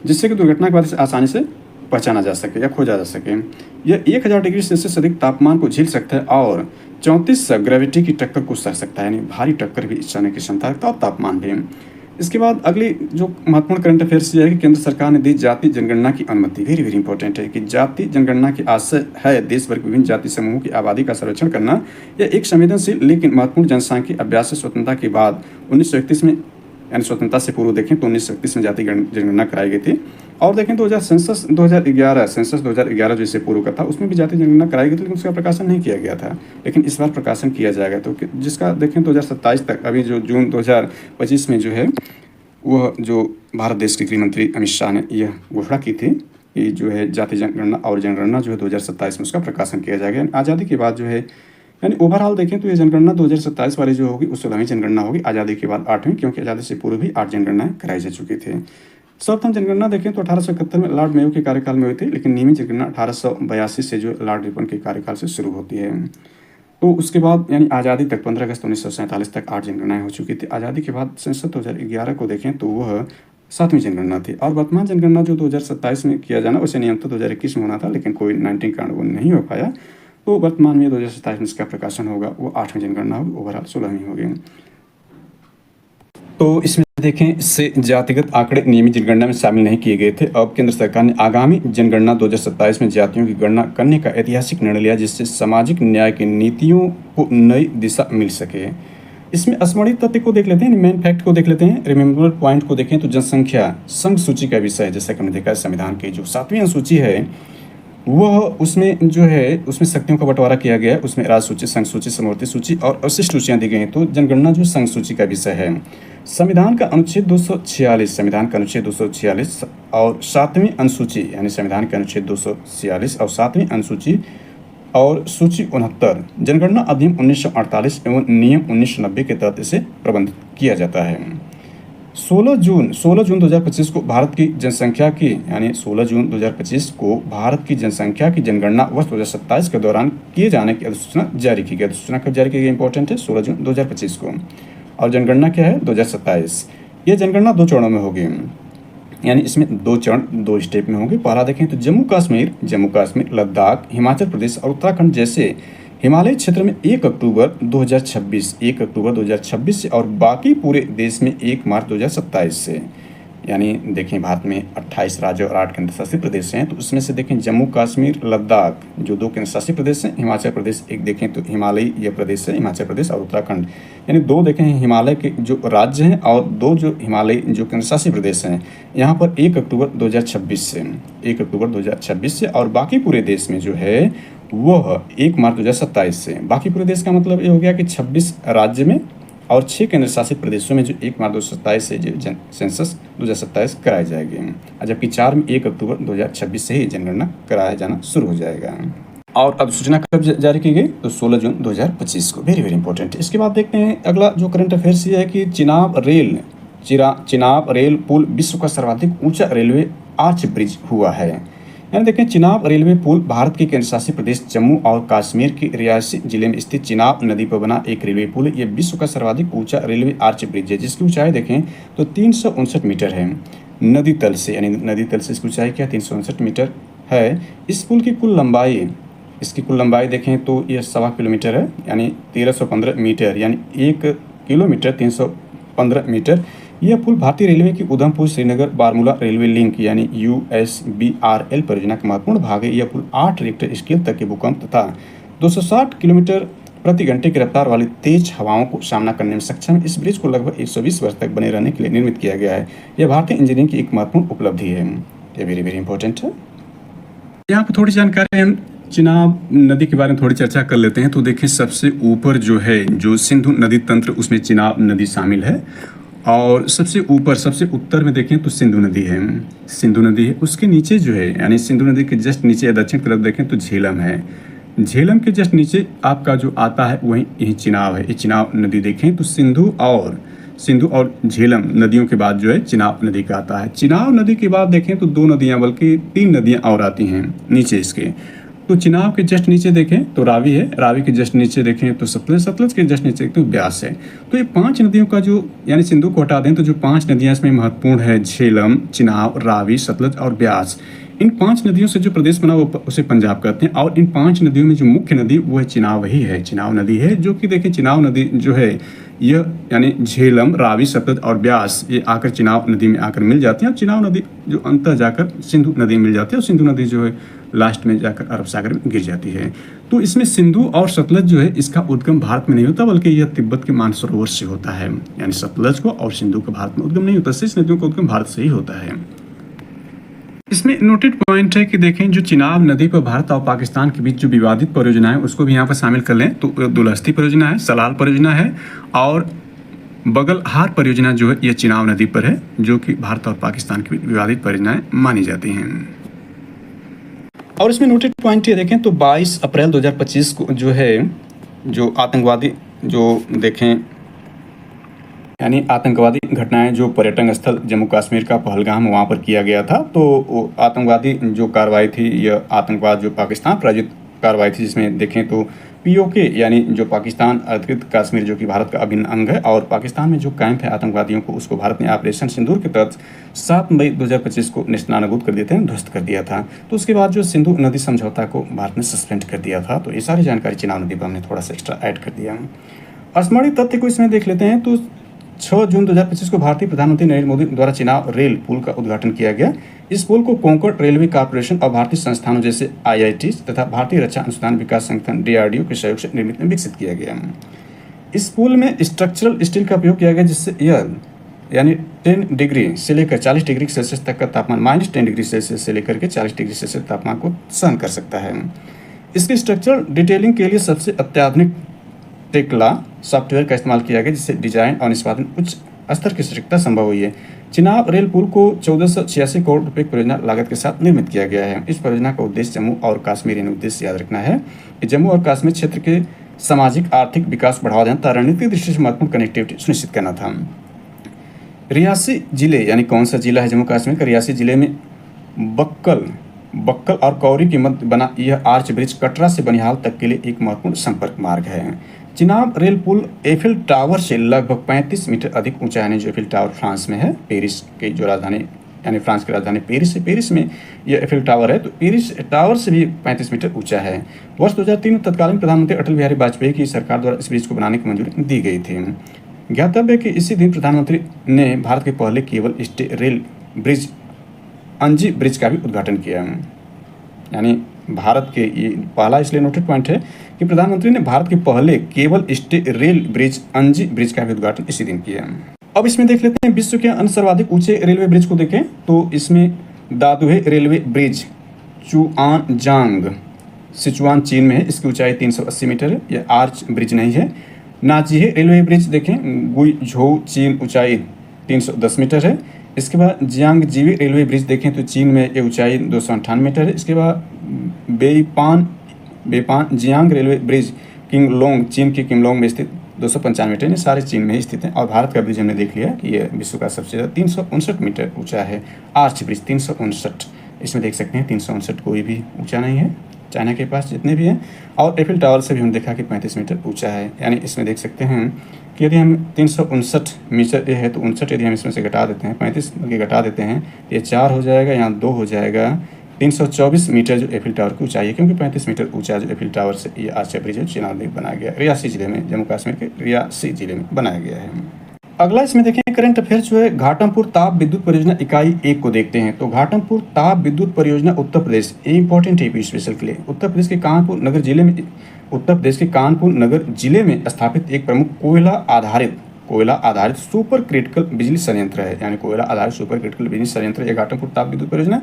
जिससे कि दुर्घटना के बाद इसे आसानी से पहचाना जा सके या खोजा जा सके। यह 1000 डिग्री सेल्सियस से अधिक तापमान को झेल सकता है और 34 ग्रेविटी की टक्कर को सह सकता है, यानी भारी टक्कर भी सहने की क्षमता रखता है और तापमान भी। इसके बाद अगली जो महत्वपूर्ण करंट अफेयर्स ये है कि केंद्र सरकार ने दी जाति जनगणना की अनुमति। वेरी वेरी इंपॉर्टेंट है कि जाति जनगणना की आशय है देश भर के विभिन्न जाति समूहों की आबादी का सर्वेक्षण करना। यह एक संवेदनशील लेकिन महत्वपूर्ण जनसांख्यिकीय अभ्यास से स्वतंत्रता के बाद 1931 में, यानी स्वतंत्रता से पूर्व देखें तो 1931 में जाति जनगणना कराई गई थी। और देखें तो सेंसस 2011 जो इससे पूर्व का था उसमें भी जाति जनगणना कराई गई थी, लेकिन उसका प्रकाशन नहीं किया गया था। लेकिन इस बार प्रकाशन किया जाएगा, तो जिसका देखें 2027 तक, अभी जो जून 2025 में जो है वह जो भारत देश के गृह मंत्री अमित शाह ने यह घोषणा की थी कि जो है जाति जनगणना और जनगणना जो है 2027 में उसका प्रकाशन किया जाएगा। आज़ादी के बाद जो है, यानी ओवरऑल देखें तो ये जनगणना 2027 वाली जो होगी वो 16वीं जनगणना होगी, आज़ादी के बाद 8वीं, क्योंकि आज़ादी से पूर्व भी 8 जनगणनाएं कराई जा चुकी थी। सर्वप्रथम जनगणना देखें तो 1871 में लॉर्ड मेयो के कार्यकाल में हुई थी, लेकिन नियमित जनगणना 1882 से जो लॉर्ड रिपन के कार्यकाल से शुरू होती है। तो उसके बाद यानी आज़ादी तक 15 अगस्त 1947 तक 8 जनगणनाएं हो चुकी थी। आज़ादी के बाद सेंसस 2011 को देखें तो वह 7वीं जनगणना थी। और वर्तमान जनगणना जो 2027 में किया जाना, वैसे नियम तो 2021 में होना था, लेकिन कोविड-19 के कारण वो नहीं हो पाया। तो वर्तमान में 2027 में इसका प्रकाशन होगा, वो 8वीं जनगणना होगी, ओवरऑल 16वीं होगी। तो इसमें देखें, इससे जातिगत आंकड़े नियमित जनगणना में शामिल नहीं किए गए थे। अब केंद्र सरकार ने आगामी जनगणना 2027 में जातियों की गणना करने का ऐतिहासिक निर्णय लिया, जिससे सामाजिक न्याय की नीतियों को नई दिशा मिल सके। इसमें स्मरणीय तथ्य को देख लेते हैं, मेन फैक्ट को देख लेते हैं। रिमेम्बर पॉइंट को देखें तो जनसंख्या संघ सूची का विषय है, जैसा कि हमने देखा संविधान की जो 7वीं अनुसूची है वह उसमें जो है उसमें शक्तियों का बंटवारा किया गया है। उसमें राज्य सूची, संघ सूची, समवर्ती सूची और अवशिष्ट सूचियाँ दी गई हैं। तो जनगणना जो संघ सूची का विषय है, संविधान का अनुच्छेद 246 और 7वीं अनुसूची, यानी संविधान के अनुच्छेद 246 और 7वीं अनुसूची और सूची 69 जनगणना अधिनियम 1948 एवं नियम 1990 के तहत इसे प्रबंधित किया जाता है। 16 जून 2025 को भारत की जनसंख्या की, यानी 16 जून 2025 को भारत की जनसंख्या की जनगणना वर्ष 2027 के दौरान किए जाने की अधिसूचना जारी की गई। अधिसूचना कब जारी की गई, इंपॉर्टेंट है, 16 जून 2025 को। और जनगणना क्या है, 2027। यह जनगणना 2 चरणों में होगी, यानी इसमें 2 चरण 2 स्टेप में होंगे। पहला देखें तो जम्मू कश्मीर, लद्दाख, हिमाचल प्रदेश और उत्तराखंड जैसे हिमालय क्षेत्र में 1 अक्टूबर 2026 से, और बाकी पूरे देश में 1 मार्च 2027 से। यानी देखें, भारत में 28 राज्य और 8 केंद्र शासित प्रदेश हैं। तो उसमें से देखें जम्मू कश्मीर, लद्दाख जो 2 केंद्र शासित प्रदेश हैं, हिमाचल प्रदेश एक देखें तो हिमालयी प्रदेश है, हिमाचल प्रदेश और उत्तराखंड, यानी 2 देखें हिमालय के जो राज्य हैं और 2 जो हिमालय जो केंद्र शासित प्रदेश हैं। यहाँ पर 1 अक्टूबर 2026 से, और बाकी पूरे देश में जो है वह 1 मार्च 2027 से। बाकी पूरे देश का मतलब ये हो गया कि 26 राज्य में और 6 केंद्र शासित प्रदेशों में जो 1 मार्च 2027 से सेंसस 2027 कराई जाएगी, जबकि 4 में 1 अक्टूबर 2026 से ही जनगणना कराया जाना शुरू हो जाएगा। और अब सूचना कब जारी की गई, तो 16 जून 2025 को। Very very important. इसके बाद देखते हैं अगला जो करंट अफेयर्स ये है कि चिनाब रेल पुल विश्व का सर्वाधिक ऊंचा रेलवे आर्च ब्रिज हुआ है। यानी देखें, चिनाब रेलवे पुल भारत के केंद्र शासित प्रदेश जम्मू और कश्मीर के रियासी जिले में स्थित चिनाब नदी पर बना एक रेलवे पुल है। यह विश्व का सर्वाधिक ऊंचा रेलवे आर्च ब्रिज है, जिसकी ऊंचाई देखें तो 359 मीटर है नदी तल से, यानी नदी तल से इसकी ऊंचाई क्या 359 मीटर है। इस पुल की कुल लंबाई देखें तो यह 1.25 किलोमीटर है, यानी 1315 मीटर, यानी 1 किलोमीटर 315 मीटर। यह पुल भारतीय रेलवे की उधमपुर श्रीनगर बारमूला रेलवे लिंक, यानी USBRL परियोजना का महत्वपूर्ण भाग है। यह पुल 8 रिक्टर स्केल तक के भूकंप तथा 260 किलोमीटर प्रति घंटे की रफ्तार वाली तेज हवाओं को सामना करने में सक्षम है। इस ब्रिज को लगभग 120 वर्ष तक बने रहने के लिए निर्मित किया गया है। यह भारतीय इंजीनियरिंग की एक महत्वपूर्ण उपलब्धि है। यह वेरी वेरी इंपॉर्टेंट है। यहाँ पर थोड़ी जानकारी हम चिनाब नदी के बारे में थोड़ी चर्चा कर लेते हैं। तो देखिए, सबसे ऊपर जो है जो सिंधु नदी तंत्र, उसमें चिनाब नदी शामिल है। और सबसे ऊपर सबसे उत्तर में देखें तो सिंधु नदी है। उसके नीचे जो है, यानी सिंधु नदी के जस्ट नीचे दक्षिण तरफ देखें तो झेलम है। झेलम के जस्ट नीचे आपका जो आता है वही यही चिनाब है। ये चिनाब नदी देखें तो सिंधु और झेलम नदियों के बाद जो है चिनाब नदी का आता है। चिनाब नदी के बाद देखें तो 2 नदियाँ, बल्कि 3 नदियाँ और आती हैं नीचे इसके। तो चिनाब के जस्ट नीचे देखें तो रावी है, रावी के जस्ट नीचे देखें तो सतलज के जस्ट नीचे तो ब्यास है। तो ये 5 नदियों का जो, यानी सिंधु को हटा दें तो जो 5 नदियाँ इसमें महत्वपूर्ण है, झेलम, चिनाब, रावी, सतलज और ब्यास। इन 5 नदियों से जो प्रदेश बना वो उसे पंजाब कहते हैं। और इन 5 नदियों में जो मुख्य नदी वो है चिनाब ही है, चिनाब नदी है, जो कि देखिए चिनाब नदी जो है यह यानी झेलम, रावी, सतलज और ब्यास ये आकर चिनाब नदी में आकर मिल जाती हैं। और चिनाब नदी जो अंतर जाकर सिंधु नदी में मिल जाती है, और सिंधु नदी जो है लास्ट में जाकर अरब सागर में गिर जाती है। तो इसमें सिंधु और सतलज जो है इसका उद्गम भारत में नहीं होता, बल्कि यह तिब्बत के मानसरोवर से होता है। यानी सतलज को और सिंधु का भारत में उद्गम नहीं होता, इस नदियों का उद्गम भारत से ही होता है। इसमें नोटेड पॉइंट है कि देखें जो चिनाब नदी पर भारत और पाकिस्तान के बीच जो विवादित परियोजना है उसको भी यहाँ पर शामिल कर लें तो दुलहस्ती परियोजना है, सलाल परियोजना है और बगलहार परियोजना जो है यह चिनाब नदी पर है, जो कि भारत और पाकिस्तान की विवादित परियोजनाएं मानी जाती हैं। और इसमें नोटेड पॉइंट ये देखें तो 22 अप्रैल 2025 को जो है जो आतंकवादी जो देखें यानी आतंकवादी घटनाएं जो पर्यटन स्थल जम्मू कश्मीर का पहलगाम वहाँ पर किया गया था, तो आतंकवादी जो कार्रवाई थी यह आतंकवाद जो पाकिस्तान प्रायोजित कार्रवाई थी, जिसमें देखें तो पीओके यानी जो पाकिस्तान अधिकृत कश्मीर जो कि भारत का अभिन्न अंग है और पाकिस्तान में जो कैंप है आतंकवादियों को उसको भारत ने ऑपरेशन सिंदूर के तहत 7 मई 2025 को नेस्तनाबूद कर दिए थे, ध्वस्त कर दिया था। तो उसके बाद जो सिंधु नदी समझौता को भारत ने सस्पेंड कर दिया था। तो ये सारी जानकारी चिनाब नदी पर हमने थोड़ा सा एक्स्ट्रा ऐड कर दिया। स्मरणीय तथ्य को इसमें देख लेते हैं तो 6 जून 2025 को भारतीय प्रधानमंत्री नरेंद्र मोदी द्वारा चिनाब रेल पुल का उद्घाटन किया गया। इस पुल को कोंकण रेलवे कॉर्पोरेशन और भारतीय संस्थानों जैसे आईआईटी तथा भारतीय रक्षा अनुसंधान विकास संगठन डीआरडीओ के सहयोग से निर्मित में विकसित किया गया। इस पुल में स्ट्रक्चरल स्टील का उपयोग किया गया, जिससे यह यानी 10 डिग्री से लेकर 40 डिग्री सेल्सियस तक का तापमान -10 डिग्री सेल्सियस से लेकर के 40 डिग्री सेल्सियस तापमान को सहन कर सकता है। इसकी स्ट्रक्चरल डिटेलिंग के लिए सबसे अत्याधुनिक टेक्ला सॉफ्टवेयर का इस्तेमाल किया गया, जिससे डिजाइन और निष्पादन उच्च स्तर की सटीकता संभव हुई है। चिनाब रेल पुल को 1486 करोड़ रुपए की परियोजना लागत के साथ निर्मित किया गया है। इस परियोजना का उद्देश्य जम्मू और कश्मीर यानी उद्देश्य याद रखना है कि जम्मू और कश्मीर क्षेत्र के सामाजिक आर्थिक विकास बढ़ावा देना तथा रणनीतिक दृष्टि से महत्वपूर्ण कनेक्टिविटी सुनिश्चित करना था। रियासी जिले यानी कौन सा जिला है जम्मू कश्मीर का? रियासी जिले में बक्कल और कौरी के मध्य बना यह आर्च ब्रिज कटरा से बनिहाल तक के लिए एक महत्वपूर्ण संपर्क मार्ग है। चिनाब रेल पुल एफिल टावर से लगभग 35 मीटर अधिक ऊंचा है, जो एफिल टावर फ्रांस में है, पेरिस की जो राजधानी यानी फ्रांस की राजधानी पेरिस है, पेरिस में यह एफिल टावर है, तो पेरिस टावर से भी 35 मीटर ऊंचा है। वर्ष 2003 में तत्कालीन प्रधानमंत्री अटल बिहारी वाजपेयी की सरकार द्वारा इस ब्रिज को बनाने की मंजूरी दी गई थी। ज्ञातव्य है कि इसी दिन प्रधानमंत्री ने भारत के पहले केबल स्टे रेल ब्रिज अंजी ब्रिज का भी उद्घाटन किया। यानी भारत के ये पहला इसलिए नोटेड पॉइंट है कि प्रधानमंत्री ने भारत के पहले केबल स्टे रेल ब्रिज अंजी ब्रिज का भी उद्घाटन इसी दिन किया। अब इसमें देख लेते हैं विश्व के अन्य सर्वाधिक ऊंचे रेलवे ब्रिज को देखें तो इसमें दादुहे रेलवे ब्रिज चुआनजांग सिचुआन चीन में है, इसकी ऊंचाई 380 मीटर है, यह आर्च ब्रिज नहीं है। नाजिहे रेलवे ब्रिज देखें गुइझोउ चीन, ऊंचाई 310 मीटर है। इसके बाद जियांगजीवी रेलवे ब्रिज देखें तो चीन में ये ऊंचाई 258 मीटर है। इसके बाद बेपान जियांग रेलवे ब्रिज किंगलोंग चीन के किंगलोंग में स्थित 295 मीटर, ये सारे चीन में ही स्थित हैं। और भारत का ब्रिज हमने देख लिया कि यह विश्व का सबसे ज़्यादा 359 मीटर ऊंचा है, आर्च ब्रिज 359। इसमें देख सकते हैं 359 कोई भी ऊंचा नहीं है चाइना के पास जितने भी हैं। और एफिल टावर से भी हमने देखा कि 35 मीटर ऊंचा है। यानी इसमें देख सकते हैं कि यदि हम 359 मीटर ये है तो 59 यदि हम इसमें से घटा देते हैं 35 के घटा देते हैं तो ये 4 हो जाएगा, यहाँ 2 हो जाएगा, 324 मीटर जो एफिल टावर की ऊंचाई है, क्योंकि 35 मीटर ऊंचा जो एफिल टावर से ये आर्च ब्रिज है चिनाब में बनाया गया, रियासी जिले में, जम्मू कश्मीर के रियासी जिले में बनाया गया है। अगला इसमें देखें करंट अफेयर्स जो है घाटमपुर ताप विद्युत परियोजना इकाई 1 को देखते हैं। तो घाटमपुर ताप विद्युत परियोजना उत्तर प्रदेश, ये इंपॉर्टेंट है स्पेशल के लिए, उत्तर प्रदेश के कानपुर नगर जिले में स्थापित एक प्रमुख कोयला आधारित सुपर क्रिटिकल बिजली संयंत्र है। यानी कोयला आधारित सुपर क्रिटिकल बिजली संयंत्र यह घाटमपुर ताप विद्युत परियोजना।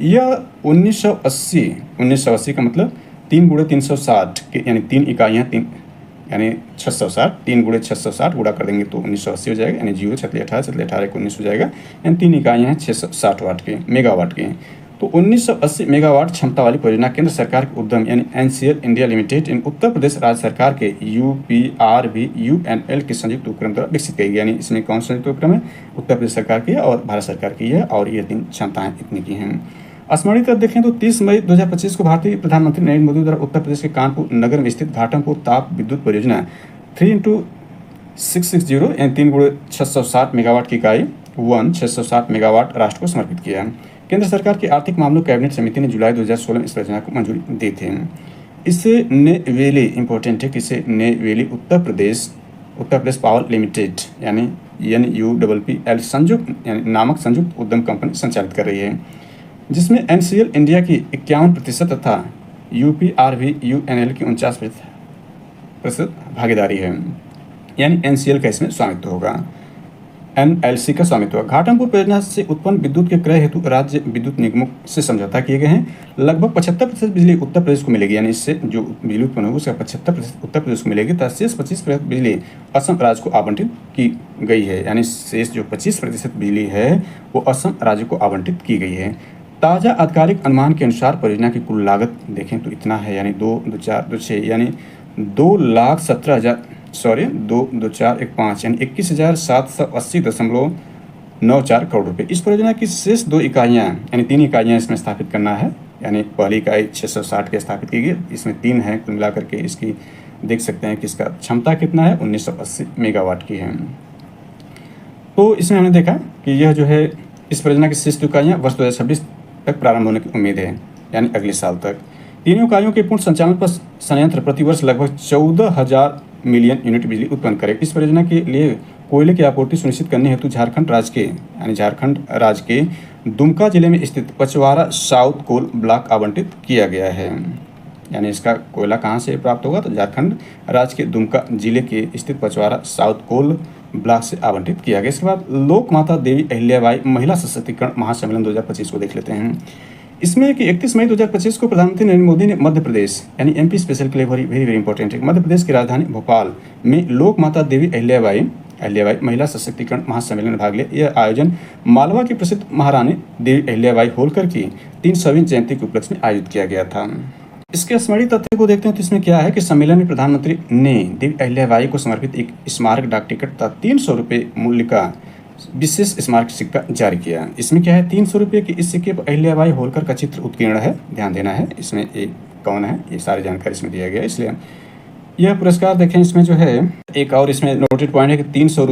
यह 1980 का मतलब 3 × 360 के यानी 3 इकाइयाँ यानी 660, 3 × 660 गुणा कर देंगे तो 1980 हो जाएगा, यानी 0 छतले 18 को 19 हो जाएगा, यानी 3 इकाइयाँ हैं 660 वाट के मेगावाट के। तो 1980 मेगावाट क्षमता वाली परियोजना केंद्र सरकार के उद्यम यानी एनसीएल इंडिया लिमिटेड इन उत्तर प्रदेश राज्य सरकार के UPRVUNL के संयुक्त उपक्रम द्वारा विकसित की गई। यानी इसमें कौन सा संयुक्त उपक्रम है? उत्तर प्रदेश सरकार की है और भारत सरकार की है, और ये 3 क्षमताएं इतनी की हैं। स्मरणीय तथ्य देखें तो 30 मई 2025 को भारतीय प्रधानमंत्री नरेंद्र मोदी द्वारा उत्तर प्रदेश के कानपुर नगर में स्थित घाटमपुर ताप विद्युत परियोजना 3x660 यानी 3 × 660 मेगावाट की इकाई 660 मेगावाट राष्ट्र को समर्पित किया। केंद्र सरकार की आर्थिक मामलों कैबिनेट समिति ने जुलाई 2016 में इस परियोजना को मंजूरी दी थी। इससे नेवेली इंपॉर्टेंट है कि इसे नेवेली उत्तर प्रदेश पावर लिमिटेड यानी NUPPL संयुक्त यानी नामक संयुक्त उद्यम कंपनी संचालित कर रही है, जिसमें NCL इंडिया की 51% तथा UPRVUNL की 49% भागीदारी है, यानी NCL का इसमें स्वामित्व होगा, NLC का स्वामित्व होगा। घाटमपुर परियोजना से उत्पन्न विद्युत के क्रय हेतु राज्य विद्युत निगमों से समझौता किए गए हैं। लगभग 75% बिजली उत्तर प्रदेश को मिलेगी, यानी इससे जो बिजली उत्पन्न होगी उसका 75% उत्तर प्रदेश को मिलेगी तथा शेष 25% बिजली असम राज्य को आवंटित की गई है, यानी शेष जो 25% बिजली है वो असम राज्य को आवंटित की गई है। ताज़ा आधिकारिक अनुमान के अनुसार परियोजना की कुल लागत देखें तो इतना है, यानी 2,4,2,6 यानी 2,17,000 यानी 21,780.94 करोड़ रुपये। इस परियोजना की शेष 2 इकाइयाँ यानी 3 इकाइयाँ इसमें स्थापित करना है, यानी पहली इकाई 660 के स्थापित की गई, इसमें 3 है कुल मिलाकर के। इसकी देख सकते हैं कि इसका क्षमता कितना है, 1980 मेगावाट की है। तो इसमें हमने देखा कि यह जो है इस परियोजना की शेष 2 इकाइयाँ वर्ष 2026 तक प्रारंभ होने की उम्मीद है, यानी अगले साल तक। तीनों इकाइयों के पूर्ण संचालन पर संयंत्र प्रतिवर्ष लगभग 14,000 मिलियन यूनिट बिजली उत्पन्न करे। इस परियोजना के लिए कोयले की आपूर्ति सुनिश्चित करने हेतु झारखंड राज्य के दुमका जिले में स्थित पचवारा साउथ कोल ब्लॉक आवंटित किया गया है, यानी इसका कोयला कहाँ से प्राप्त होगा, तो झारखंड राज्य के दुमका जिले के स्थित पचवारा साउथ कोल ब्लॉक से आवंटित किया गया। इसके बाद लोक माता देवी अहिल्याबाई महिला सशक्तिकरण महासम्मेलन 2025 को देख लेते हैं। इसमें कि 31 मई 2025 को प्रधानमंत्री नरेंद्र मोदी ने मध्य प्रदेश यानी MP स्पेशल के लिए वेरी इंपॉर्टेंट है, मध्य प्रदेश की राजधानी भोपाल में लोक माता देवी अहिल्याबाई महिला सशक्तिकरण महासम्मेलन में भाग लिया। यह आयोजन मालवा की प्रसिद्ध महारानी देवी अहिल्याबाई होलकर की 300वीं जयंती के उपलक्ष्य में आयोजित किया गया था। इसके स्मरणीय तथ्य को देखते हैं तो इसमें क्या है कि सम्मेलन में प्रधानमंत्री ने देवी अहिल्याबाई को समर्पित एक स्मारक डाक टिकट तथा 300 रुपये मूल्य का विशेष स्मारक सिक्का जारी किया। इसमें क्या है, 300 रुपये के इस सिक्के पर अहिल्याबाई होलकर का चित्र उत्कीर्ण है, ध्यान देना है। इसमें एक कौन है ये सारी जानकारी इसमें दिया गया है, इसलिए यह पुरस्कार देखें। इसमें जो है एक और इसमें नोटेड पॉइंट है कि 300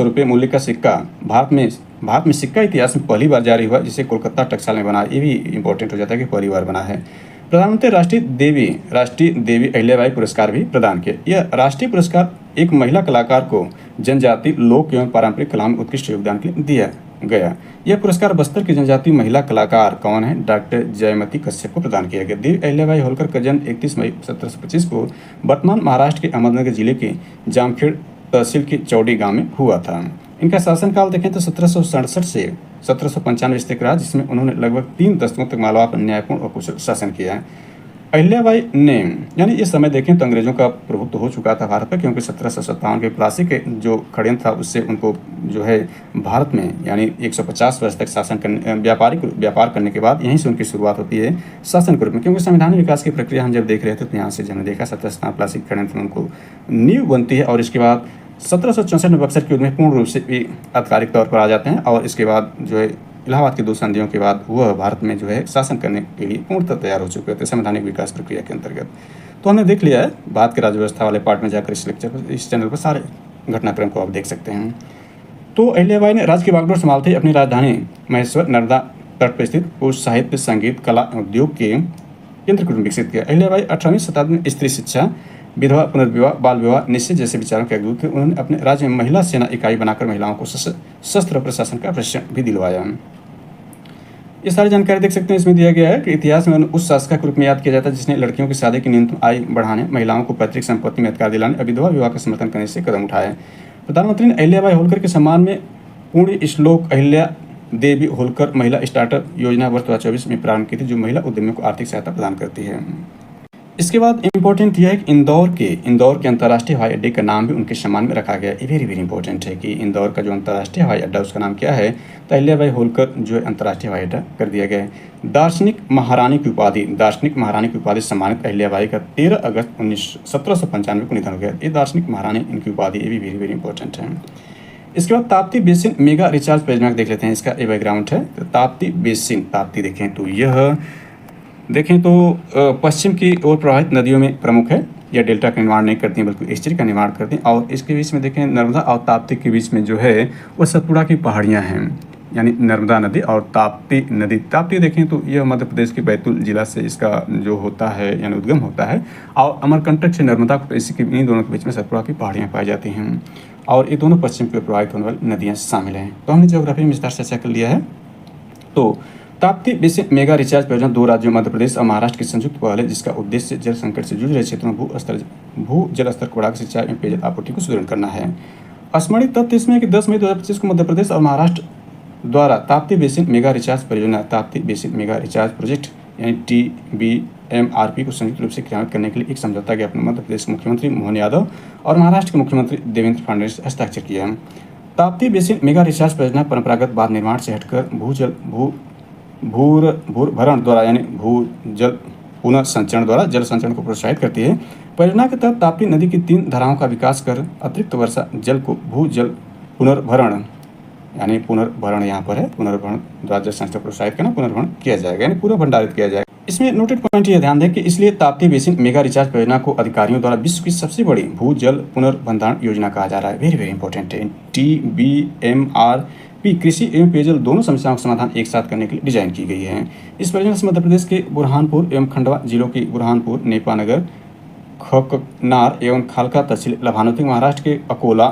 रुपये मूल्य का सिक्का भारत में सिक्का इतिहास में पहली बार जारी हुआ, जिसे कोलकाता टकसाल में बना। ये भी इंपॉर्टेंट हो जाता है कि पहली बार बना है। प्रधानमंत्री राष्ट्रीय देवी अहिल्याबाई पुरस्कार भी प्रदान किया। यह राष्ट्रीय पुरस्कार एक महिला कलाकार को जनजाति लोक एवं पारंपरिक कला में उत्कृष्ट योगदान के लिए दिया गया। यह पुरस्कार बस्तर की जनजाति महिला कलाकार कौन है, डॉक्टर जयमती कश्यप को प्रदान किया गया। देवी अहिल्याबाई होलकर का जन्म 31 मई 1725 को वर्तमान महाराष्ट्र के अहमदनगर जिले के जामखेड़ तहसील के चौड़ी गांव में हुआ था। इनका शासनकाल देखें तो 1767 से 1795 तक रहा, जिसमें उन्होंने लगभग 3 दशकों तक मालवा पर न्यायपूर्ण और कुशल शासन किया। अहिल्याबाई ने यानी इस समय देखें तो अंग्रेजों का प्रभुत्व हो चुका था भारत पर, क्योंकि 1757 के प्लासी के जो षड्यंत्र था उससे उनको जो है भारत में यानी 150 वर्ष तक शासन करने व्यापार करने के बाद यहीं से उनकी शुरुआत होती है शासन के रूप में। क्योंकि संवैधानिक विकास की प्रक्रिया हम जब देख रहे थे तो यहाँ से हमने देखा 1757 प्लासी के षड्यंत्र में उनको नींव बनती है, और इसके बाद 1764 में बक्सर के युद्ध में पूर्ण रूप से भी आधिकारिक तौर पर आ जाते हैं, और इसके बाद जो है इलाहाबाद के 2 संधियों के बाद वह भारत में जो है शासन करने के लिए पूर्णतः तैयार हो चुके थे संवैधानिक विकास प्रक्रिया के अंतर्गत। तो हमने देख लिया है भारत के राज्य व्यवस्था वाले पार्ट में जाकर इस चैनल पर सारे घटनाक्रम को आप देख सकते हैं। तो अहिल्याबाई ने राज्य की बागडोर संभालते अपनी राजधानी महेश्वर नर्मदा तट पर स्थित उस साहित्य संगीत कला उद्योग के केंद्र को विकसित किया। अहिल्याबाई 18वीं शताब्दी में स्त्री शिक्षा, विधवा पुनर्विवाह, बाल विवाह निश्चित जैसे विचारों के अग्रदूत थे। उन्होंने अपने राज्य में महिला सेना इकाई बनाकर महिलाओं को शस्त्र प्रशासन का प्रशिक्षण भी दिलवाया। ये सारी जानकारी देख सकते हैं इसमें दिया गया है कि इतिहास में उस शासका के रूप में याद किया जाता है जिसने लड़कियों की शादी की न्यूनतम आयु बढ़ाने, महिलाओं को पैतृक संपत्ति में अधिकार दिलाने और विधवा विवाह का समर्थन करने से कदम उठाए। प्रधानमंत्री ने अहिल्याबाई होलकर के सम्मान में पूर्ण श्लोक अहिल्या देवी होलकर महिला स्टार्टअप योजना वर्ष 2024 में प्रारंभ की थी, जो महिला उद्यमियों को आर्थिक सहायता प्रदान करती है। इसके बाद इम्पोर्टेंट यह है कि इंदौर के अंतर्राष्ट्रीय हवाई अड्डे का नाम भी उनके सम्मान में रखा गया। ये वेरी इंपॉर्टेंट है कि इंदौर का जो अंतर्राष्ट्रीय हवाई अड्डा उसका नाम क्या है, तो अहिल्याबाई होलकर जो है अंतर्राष्ट्रीय हवाई अड्डा कर दिया गया है। दार्शनिक महारानी की उपाधि सम्मानित अहिल्याबाई का 13 अगस्त 1795 को निधन हो गया। ये दार्शनिक महारानी इनकी उपाधि, ये भी वेरी इंपॉर्टेंट है। इसके बाद ताप्ती बेसिन मेगा रिचार्ज परियोजना देख लेते हैं। इसका ये बैकग्राउंड है। तो ताप्ती देखें तो पश्चिम की ओर प्रवाहित नदियों में प्रमुख है। यह डेल्टा का निर्माण नहीं करती हैं बल्कि एस्चुरी का निर्माण करती हैं। और इसके बीच में देखें नर्मदा और ताप्ती के बीच में जो है वो सतपुड़ा की पहाड़ियाँ हैं। यानी नर्मदा नदी और ताप्ती नदी। ताप्ती देखें तो यह मध्य प्रदेश के बैतूल जिला से इसका जो होता है यानी उद्गम होता है, और अमरकंटक से नर्मदा को इसी के इन दोनों के बीच में सतपुड़ा की पहाड़ियाँ पाई जाती हैं, और ये दोनों पश्चिम की ओर प्रवाहित होने वाली नदियाँ शामिल हैं। तो हमने ज्योग्राफी में विस्तार से चर्चा कर लिया है। तो ताप्ती बेसिन मेगा रिचार्ज परियोजना 2 राज्यों मध्य प्रदेश और महाराष्ट्र की संयुक्त पहल है, जिसका उद्देश्य जल संकट से जूझ रहे क्षेत्रों में भू जल स्तर को बढ़ाकर सिंचाई एवं पेयजल आपूर्ति को सुदृढ़ करना है। स्मरणीय तथ्य इसमें है कि 10 मई 2025 को मध्य प्रदेश और महाराष्ट्र द्वारा ताप्ती बेसिन मेगा रिचार्ज परियोजना, Tapti basin mega recharge project यानी TBMRP को संयुक्त रूप से क्रियान्वित करने के लिए एक समझौता ज्ञापन मध्य प्रदेश के मुख्यमंत्री मोहन यादव और महाराष्ट्र के मुख्यमंत्री देवेंद्र फडणवीस ने हस्ताक्षर किया है। ताप्ती बेसिन मेगा रिचार्ज परियोजना परंपरागत बांध निर्माण से हटकर भूभरण द्वारा यानी भूजल पुनर्संचरण द्वारा जल संचरण को प्रोत्साहित करती है। परियोजना के तहत ताप्ती नदी की 3 धाराओं का विकास कर अतिरिक्त वर्षा जल को भूजल पुनर्भरण यानी पुनर्भरण यहाँ पर है, पुनर्भरण द्वारा जल संचरण प्रोत्साहित करना, पुनर्भरण किया जाएगा यानी पूरा भंडारित किया जाएगा। इसमें नोटेड पॉइंट ये ध्यान दें कि इसलिए ताप्ती बेसिन मेगा रिचार्ज परियोजना को अधिकारियों द्वारा विश्व की सबसे बड़ी भूजल पुनर्भंडारण योजना कहा जा रहा है। वेरी वेरी इंपॉर्टेंट है। TBMRP कृषि एवं पेयजल दोनों समस्याओं का समाधान एक साथ करने के लिए डिजाइन की गई है। इस परियोजना से मध्य प्रदेश के बुरहानपुर एवं खंडवा जिलों की बुरहानपुर, नेपानगर, खकनार एवं खालका तहसील लाभान्वित, महाराष्ट्र के अकोला,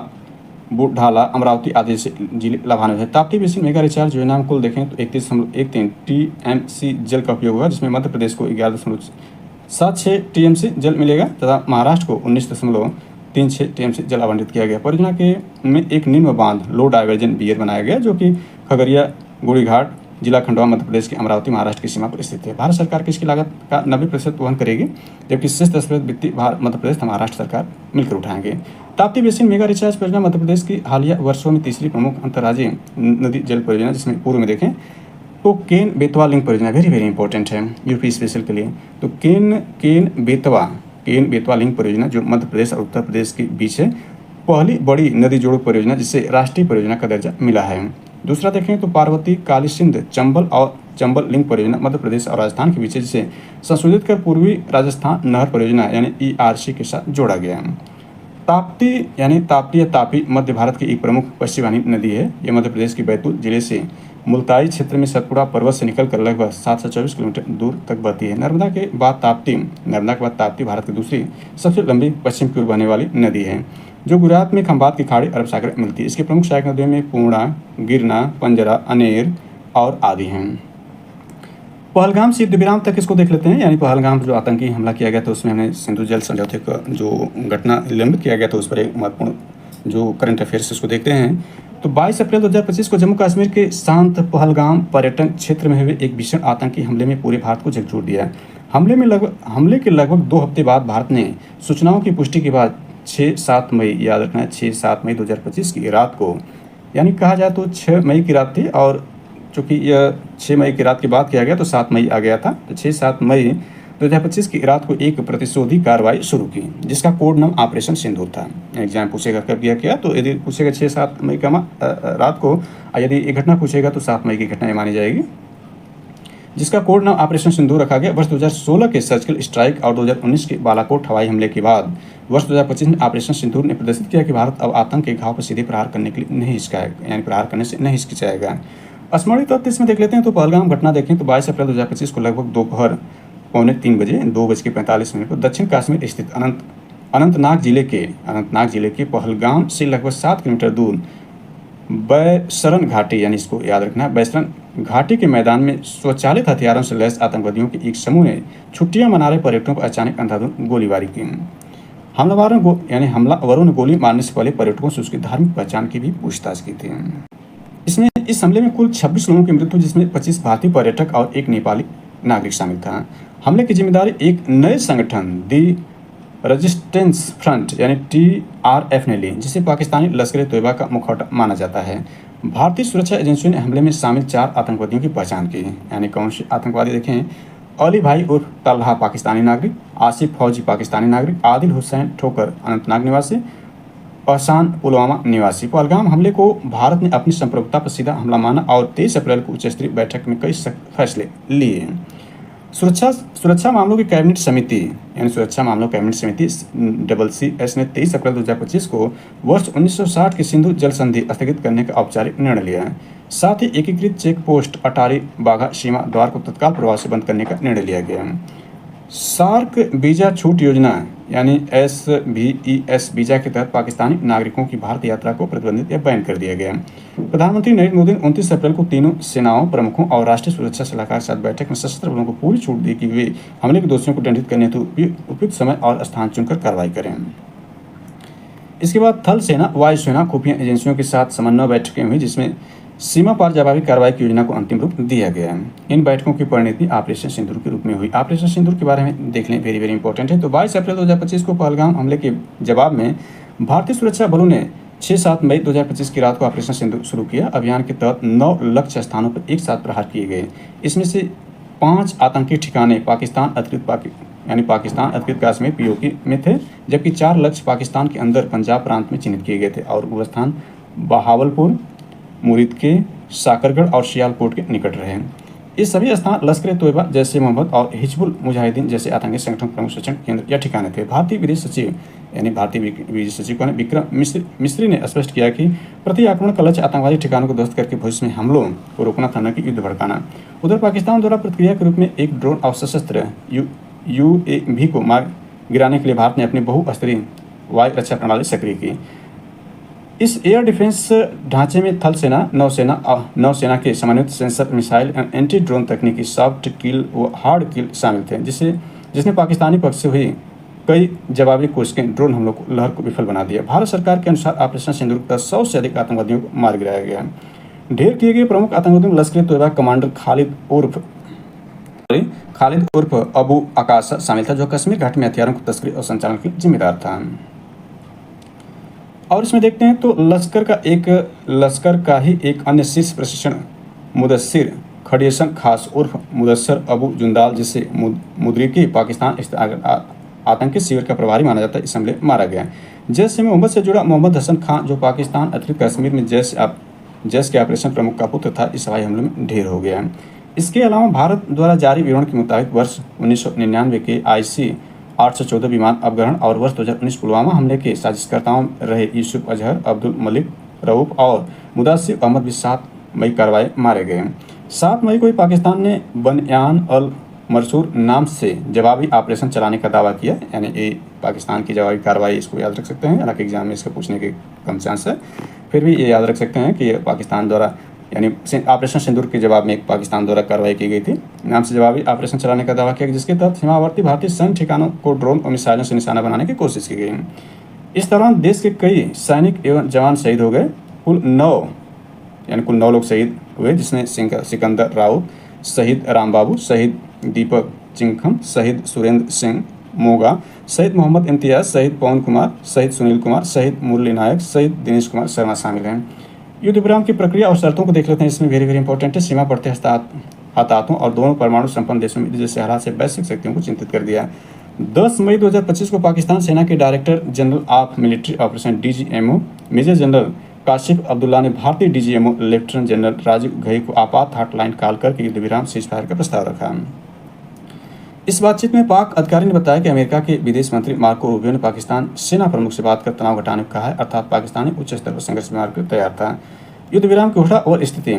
बुढ़ाला, अमरावती आदि से जिले लाभान्वित है। ताप्ती बेसिन मेगा रिचार्ज योजना में कुल देखें तो 31.13 TMC जल का उपयोग होगा, जिसमें मध्य प्रदेश को 11.76 TMC जल मिलेगा तथा महाराष्ट्र को 19.36 TMC जल आवंटित किया गया। परियोजना के में एक निम्न बांध लो डाइवर्जन बियर बनाया गया, जो कि खगड़िया गुड़ीघाट जिला खंडवा मध्य प्रदेश के अमरावती महाराष्ट्र की सीमा पर स्थित है। भारत सरकार की इसकी लागत का 90% वहन करेगी, जबकि शेष 10% वित्तीय भार मध्य प्रदेश तथा महाराष्ट्र सरकार मिलकर उठाएंगे। ताप्ती बेसिन मेगा रिचार्ज परियोजना मध्य प्रदेश की हालिया वर्षों में तीसरी प्रमुख अंतर्राज्यीय नदी जल परियोजना, जिसमें पूर्व में देखें तो केन बेतवा लिंक परियोजना वेरी वेरी इंपॉर्टेंट है यूपी स्पेशल के लिए। तो केन बेतवा लिंक परियोजना जो मध्य प्रदेश और उत्तर प्रदेश के बीच है, पहली बड़ी नदी जोड़ परियोजना जिसे राष्ट्रीय परियोजना का दर्जा मिला है। दूसरा देखें तो पार्वती काली सिंध चंबल लिंक परियोजना मध्य प्रदेश और राजस्थान के बीच, जिसे संशोधित कर पूर्वी राजस्थान नहर परियोजना यानी ERC के साथ जोड़ा गया। ताप्ती यानी तापी मध्य भारत की एक प्रमुख पश्चिमी नदी है। यह मध्य प्रदेश के बैतूल जिले से मुल्ताई क्षेत्र में सतपुड़ा पर्वत से निकलकर लगभग 724 किलोमीटर दूर तक बहती है। नर्मदा के बाद ताप्ती भारत की दूसरी सबसे लंबी पश्चिम की ओर बहने वाली नदी है, जो गुजरात में खंबात की खाड़ी अरब सागर में मिलती है। इसकी प्रमुख सहायक नदियों में पूर्णा, गिरना, पंजरा, अनेर और आदि हैं। पहलगाम से युद्ध विराम तक इसको देख लेते हैं। यानी पहलगाम जो आतंकी हमला किया गया था, उसमें हमने सिंधु जल समझौते का जो घटना लंबित किया गया था, उस पर एक महत्वपूर्ण जो करंट अफेयर्स उसको देखते हैं। तो 22 अप्रैल 2025 को जम्मू कश्मीर के शांत पहलगाम पर्यटन क्षेत्र में हुए एक भीषण आतंकी हमले में पूरे भारत को झकझोर दिया। हमले के लगभग 2 हफ्ते बाद भारत ने सूचनाओं की पुष्टि के बाद 6-7 मई, याद रखना है 6-7 मई 2025 की रात को, यानी कहा जाए तो 6 मई की रात थी, और चूँकि यह 6 मई की रात की बात किया गया तो 7 मई आ गया था। तो 6-7 मई 2025 की रात को एक प्रतिशोधी कार्रवाई शुरू की, जिसका कोड नाम ऑपरेशन सिंदूर था। एग्जाम पूछेगा कब किया गया, तो यदि पूछेगा 6-7 मई का रात को, यदि ये घटना पूछेगा तो 7 मई की घटना मानी जाएगी, जिसका कोड नाम ऑपरेशन सिंदूर रखा गया। वर्ष 2016 के सर्जिकल स्ट्राइक और 2019 के बालाकोट हवाई हमले के बाद वर्ष 2025 में ऑपरेशन सिंदूर ने प्रदर्शित किया कि भारत अब आतंक के घाव पर सीधे प्रहार करने के लिए नहीं हिचकाएगा, यानी प्रहार करने से नहीं हिचकिचाएगा। स्मरणीय तथ्य इसमें देख लेते हैं। तो पहलगाम घटना देखें तो 22 अप्रैल 2025 को लगभग दोपहर 2:45 बजे 2:45 पर दक्षिण कश्मीर स्थित अनंतनाग जिले के पहलगाम से लगभग 7 किलोमीटर दूर बैसरन घाटी, यानी इसको याद रखना, बैसरन घाटी के मैदान में स्वचालित हथियारों से लैस आतंकवादियों के एक समूह ने छुट्टियां मना रहे पर्यटकों पर अचानक अंधाधुंध गोलीबारी की। हमलावरों ने गोली मारने से पहले पर्यटकों से उसकी धार्मिक पहचान की भी पूछताछ की थी। इस हमले में कुल 26 लोगों की मृत्यु, जिसमें 25 भारतीय पर्यटक और एक नेपाली नागरिक शामिल था। हमले की जिम्मेदारी एक नए संगठन दी रेजिस्टेंस फ्रंट यानी TRF ने ली, जिसे पाकिस्तानी लश्कर-ए-तोयबा का मुखौटा माना जाता है। भारतीय सुरक्षा एजेंसियों ने हमले में शामिल 4 आतंकवादियों की पहचान की। यानी कौन से आतंकवादी देखें, अली भाई उर्फ तलहा पाकिस्तानी नागरिक, आसिफ फौजी पाकिस्तानी नागरिक, आदिल हुसैन ठोकर अनंतनाग निवासी, अहसान पुलवामा निवासी। पहलगाम हमले को भारत ने अपनी संप्रभुता पर सीधा हमला माना और 23 अप्रैल को उच्च स्तरीय बैठक में कई सख्त फैसले लिए। सुरक्षा सुरक्षा मामलों की कैबिनेट समिति यानी सुरक्षा मामलों कैबिनेट समिति CCS ने 23 अप्रैल 2025 को वर्ष 1960 की सिंधु जल संधि स्थगित करने का औपचारिक निर्णय लिया है। साथ ही एकीकृत चेक पोस्ट अटारी वाघा सीमा द्वार को तत्काल प्रभाव से बंद करने का निर्णय लिया गया है। सार्क वीजा छूट योजना यानी SVES वीजा के तहत पाकिस्तानी नागरिकों की भारत यात्रा को प्रतिबंधित या बैन कर दिया गया। प्रधानमंत्री नरेंद्र मोदी ने 29 अप्रैल को तीनों सेनाओं प्रमुखों और राष्ट्रीय सुरक्षा सलाहकार के साथ बैठक में सशस्त्र बलों को पूरी छूट दी कि वे हमले के दोषियों को दंडित करने हेतु उपयुक्त समय और स्थान चुनकर कार्रवाई करें। इसके बाद थल सेना, वायुसेना, खुफिया एजेंसियों के साथ समन्वय बैठकें हुई जिसमें सीमा पार जवाबी कार्रवाई की योजना को अंतिम रूप दिया गया है। इन बैठकों की परिणति ऑपरेशन सिंदूर के रूप में हुई। ऑपरेशन सिंदूर के बारे में देख लें, वेरी इंपॉर्टेंट है। तो 22 अप्रैल 2025 को पहलगाम हमले के जवाब में भारतीय सुरक्षा बलों ने 6-7 मई 2025 की रात को ऑपरेशन सिंदूर शुरू किया। अभियान के तहत 9 लक्ष्य स्थानों पर एक साथ प्रहार किए गए। इसमें से 5 आतंकी ठिकाने पाकिस्तान अधिकृत कश्मीर POK में थे, जबकि 4 लक्ष्य पाकिस्तान के अंदर पंजाब प्रांत में चिन्हित किए गए थे और वो स्थान बहावलपुर, मुरीद के, साकरगढ़ और सियालकोट के निकट रहे। ये सभी स्थान लश्कर-ए-तोयबा, जैश-ए-मोहम्मद और हिजबुल मुजाहिदीन जैसे आतंकी संगठन प्रमुख शिक्षण केंद्र या ठिकाने थे। भारतीय विदेश सचिव विक्रम मिस्री ने स्पष्ट किया कि प्रति आक्रमण का लक्ष्य आतंकवादी ठिकानों को ध्वस्त करके भविष्य में हमलों को रोकना था, न कि युद्ध भड़काना। उधर पाकिस्तान द्वारा प्रतिक्रिया के रूप में एक ड्रोन और सशस्त्र UAV को मार गिराने के लिए भारत ने अपनी बहुस्तरीय वायु रक्षा प्रणाली सक्रिय की। इस एयर डिफेंस ढांचे में थल सेना, नौसेना के समन्वित sensor, missile and anti drone तकनीकी, सॉफ्ट किल व हार्ड किल शामिल थे, जिसने पाकिस्तानी पक्ष से हुई कई जवाबी कोशिशें ड्रोन हमलों को लहर को विफल बना दिया। भारत सरकार के अनुसार ऑपरेशन सिंदूर के तहत 100 से अधिक आतंकवादियों को मार गिराया गया। ढेर किए गए प्रमुख आतंकवादियों में लश्कर-ए-तोयबा कमांडर खालिद उर्फ अबू आकाशा शामिल था, जो कश्मीर घाटी में हथियारों की तस्करी और संचालन के जिम्मेदार था। और इसमें देखते हैं तो लश्कर का ही एक अन्य शीर्ष प्रशिक्षण मुदस्सिर खड़ेसन खास उर्फ मुदस्सर अबू जुंदाल, जिसे मुदरिकी पाकिस्तान आतंकी शिविर का प्रभारी माना जाता है, इस हमले मारा गया। जैश-ए-मोहम्मद से जुड़ा मोहम्मद हसन खान, जो पाकिस्तान अधिकृत कश्मीर में जैश के ऑपरेशन प्रमुख का पुत्र था, इस हवाई हमले में ढेर हो गया। इसके अलावा भारत द्वारा जारी विवरण के मुताबिक वर्ष 1999 के IC 814 विमान अपहरण और वर्ष 2019 पुलवामा हमले के साजिशकर्ताओं रहे यूसुफ अजहर, अब्दुल मलिक रऊफ और मुदासिर अहमद भी 7 मई कार्रवाई मारे गए। 7 मई को ही पाकिस्तान ने बनियान अल मरसूर नाम से जवाबी ऑपरेशन चलाने का दावा किया। यानी ये पाकिस्तान की जवाबी कार्रवाई, इसको याद रख सकते हैं। हालांकि एग्जाम में इसके पूछने के कम चांस है, फिर भी ये याद रख सकते हैं कि पाकिस्तान द्वारा यानी ऑपरेशन सिंदूर के जवाब में एक पाकिस्तान द्वारा कार्रवाई की गई थी नाम से जवाबी ऑपरेशन चलाने का दावा किया, जिसके तहत सीमावर्ती भारतीय सैन्य ठिकानों को ड्रोन और मिसाइलों से निशाना बनाने की कोशिश की गई। इस दौरान देश के कई सैनिक एवं जवान शहीद हो गए। कुल 9 लोग शहीद हुए, जिसमें सिकंदर राउत, शहीद रामबाबू, शहीद दीपक चिंखम, शहीद सुरेंद्र सिंह मोगा, शहीद मोहम्मद इम्तियाज, शहीद पवन कुमार, शहीद सुनील कुमार, शहीद मुरली नायक, शहीद दिनेश कुमार शर्मा शामिल हैं। युद्ध विराम की प्रक्रिया और शर्तों को देख लेते हैं। इसमें वेरी इंपॉर्टेंट है। सीमा पड़ते हताहतों और दोनों परमाणु संपन्न देशों में जैसे हालात से वैश्विक शक्तियों को चिंतित कर दिया। 10 मई 2025 को पाकिस्तान सेना के director general of military operation DGMO major general Kashif Abdullah ने भारतीय DGMO lieutenant general Rajiv Ghai को आपात हॉटलाइन कॉल करके युद्ध विराम सीजफायर का प्रस्ताव रखा। इस बातचीत में पाक अधिकारी ने बताया कि अमेरिका के विदेश मंत्री मार्को रूबियो ने पाकिस्तान सेना प्रमुख से बात कर तनाव घटाने को कहा है, अर्थात पाकिस्तानी उच्च स्तर पर संघर्ष मार्ग पर तैयार था। युद्ध विराम की घोषणा और स्थिति।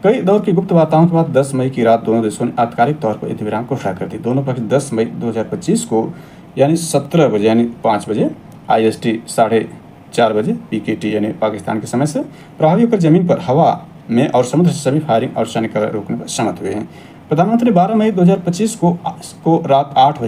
कई दौर की गुप्त वार्ताओं के बाद 10 मई की रात दोनों देशों ने आधिकारिक तौर पर युद्ध विराम घोषणा कर दी। दोनों पक्ष 10 मई 2025 को यानी 17 बजे यानी 5 बजे IST 4:30 बजे PKT यानी पाकिस्तान के समय से प्रभावी होकर जमीन पर, हवा में और समुद्र से सभी फायरिंग और सैनिक कार्रवाई रोकने पर सहमत हुए हैं। प्रधानमंत्री 12 मई 2025 को रात 8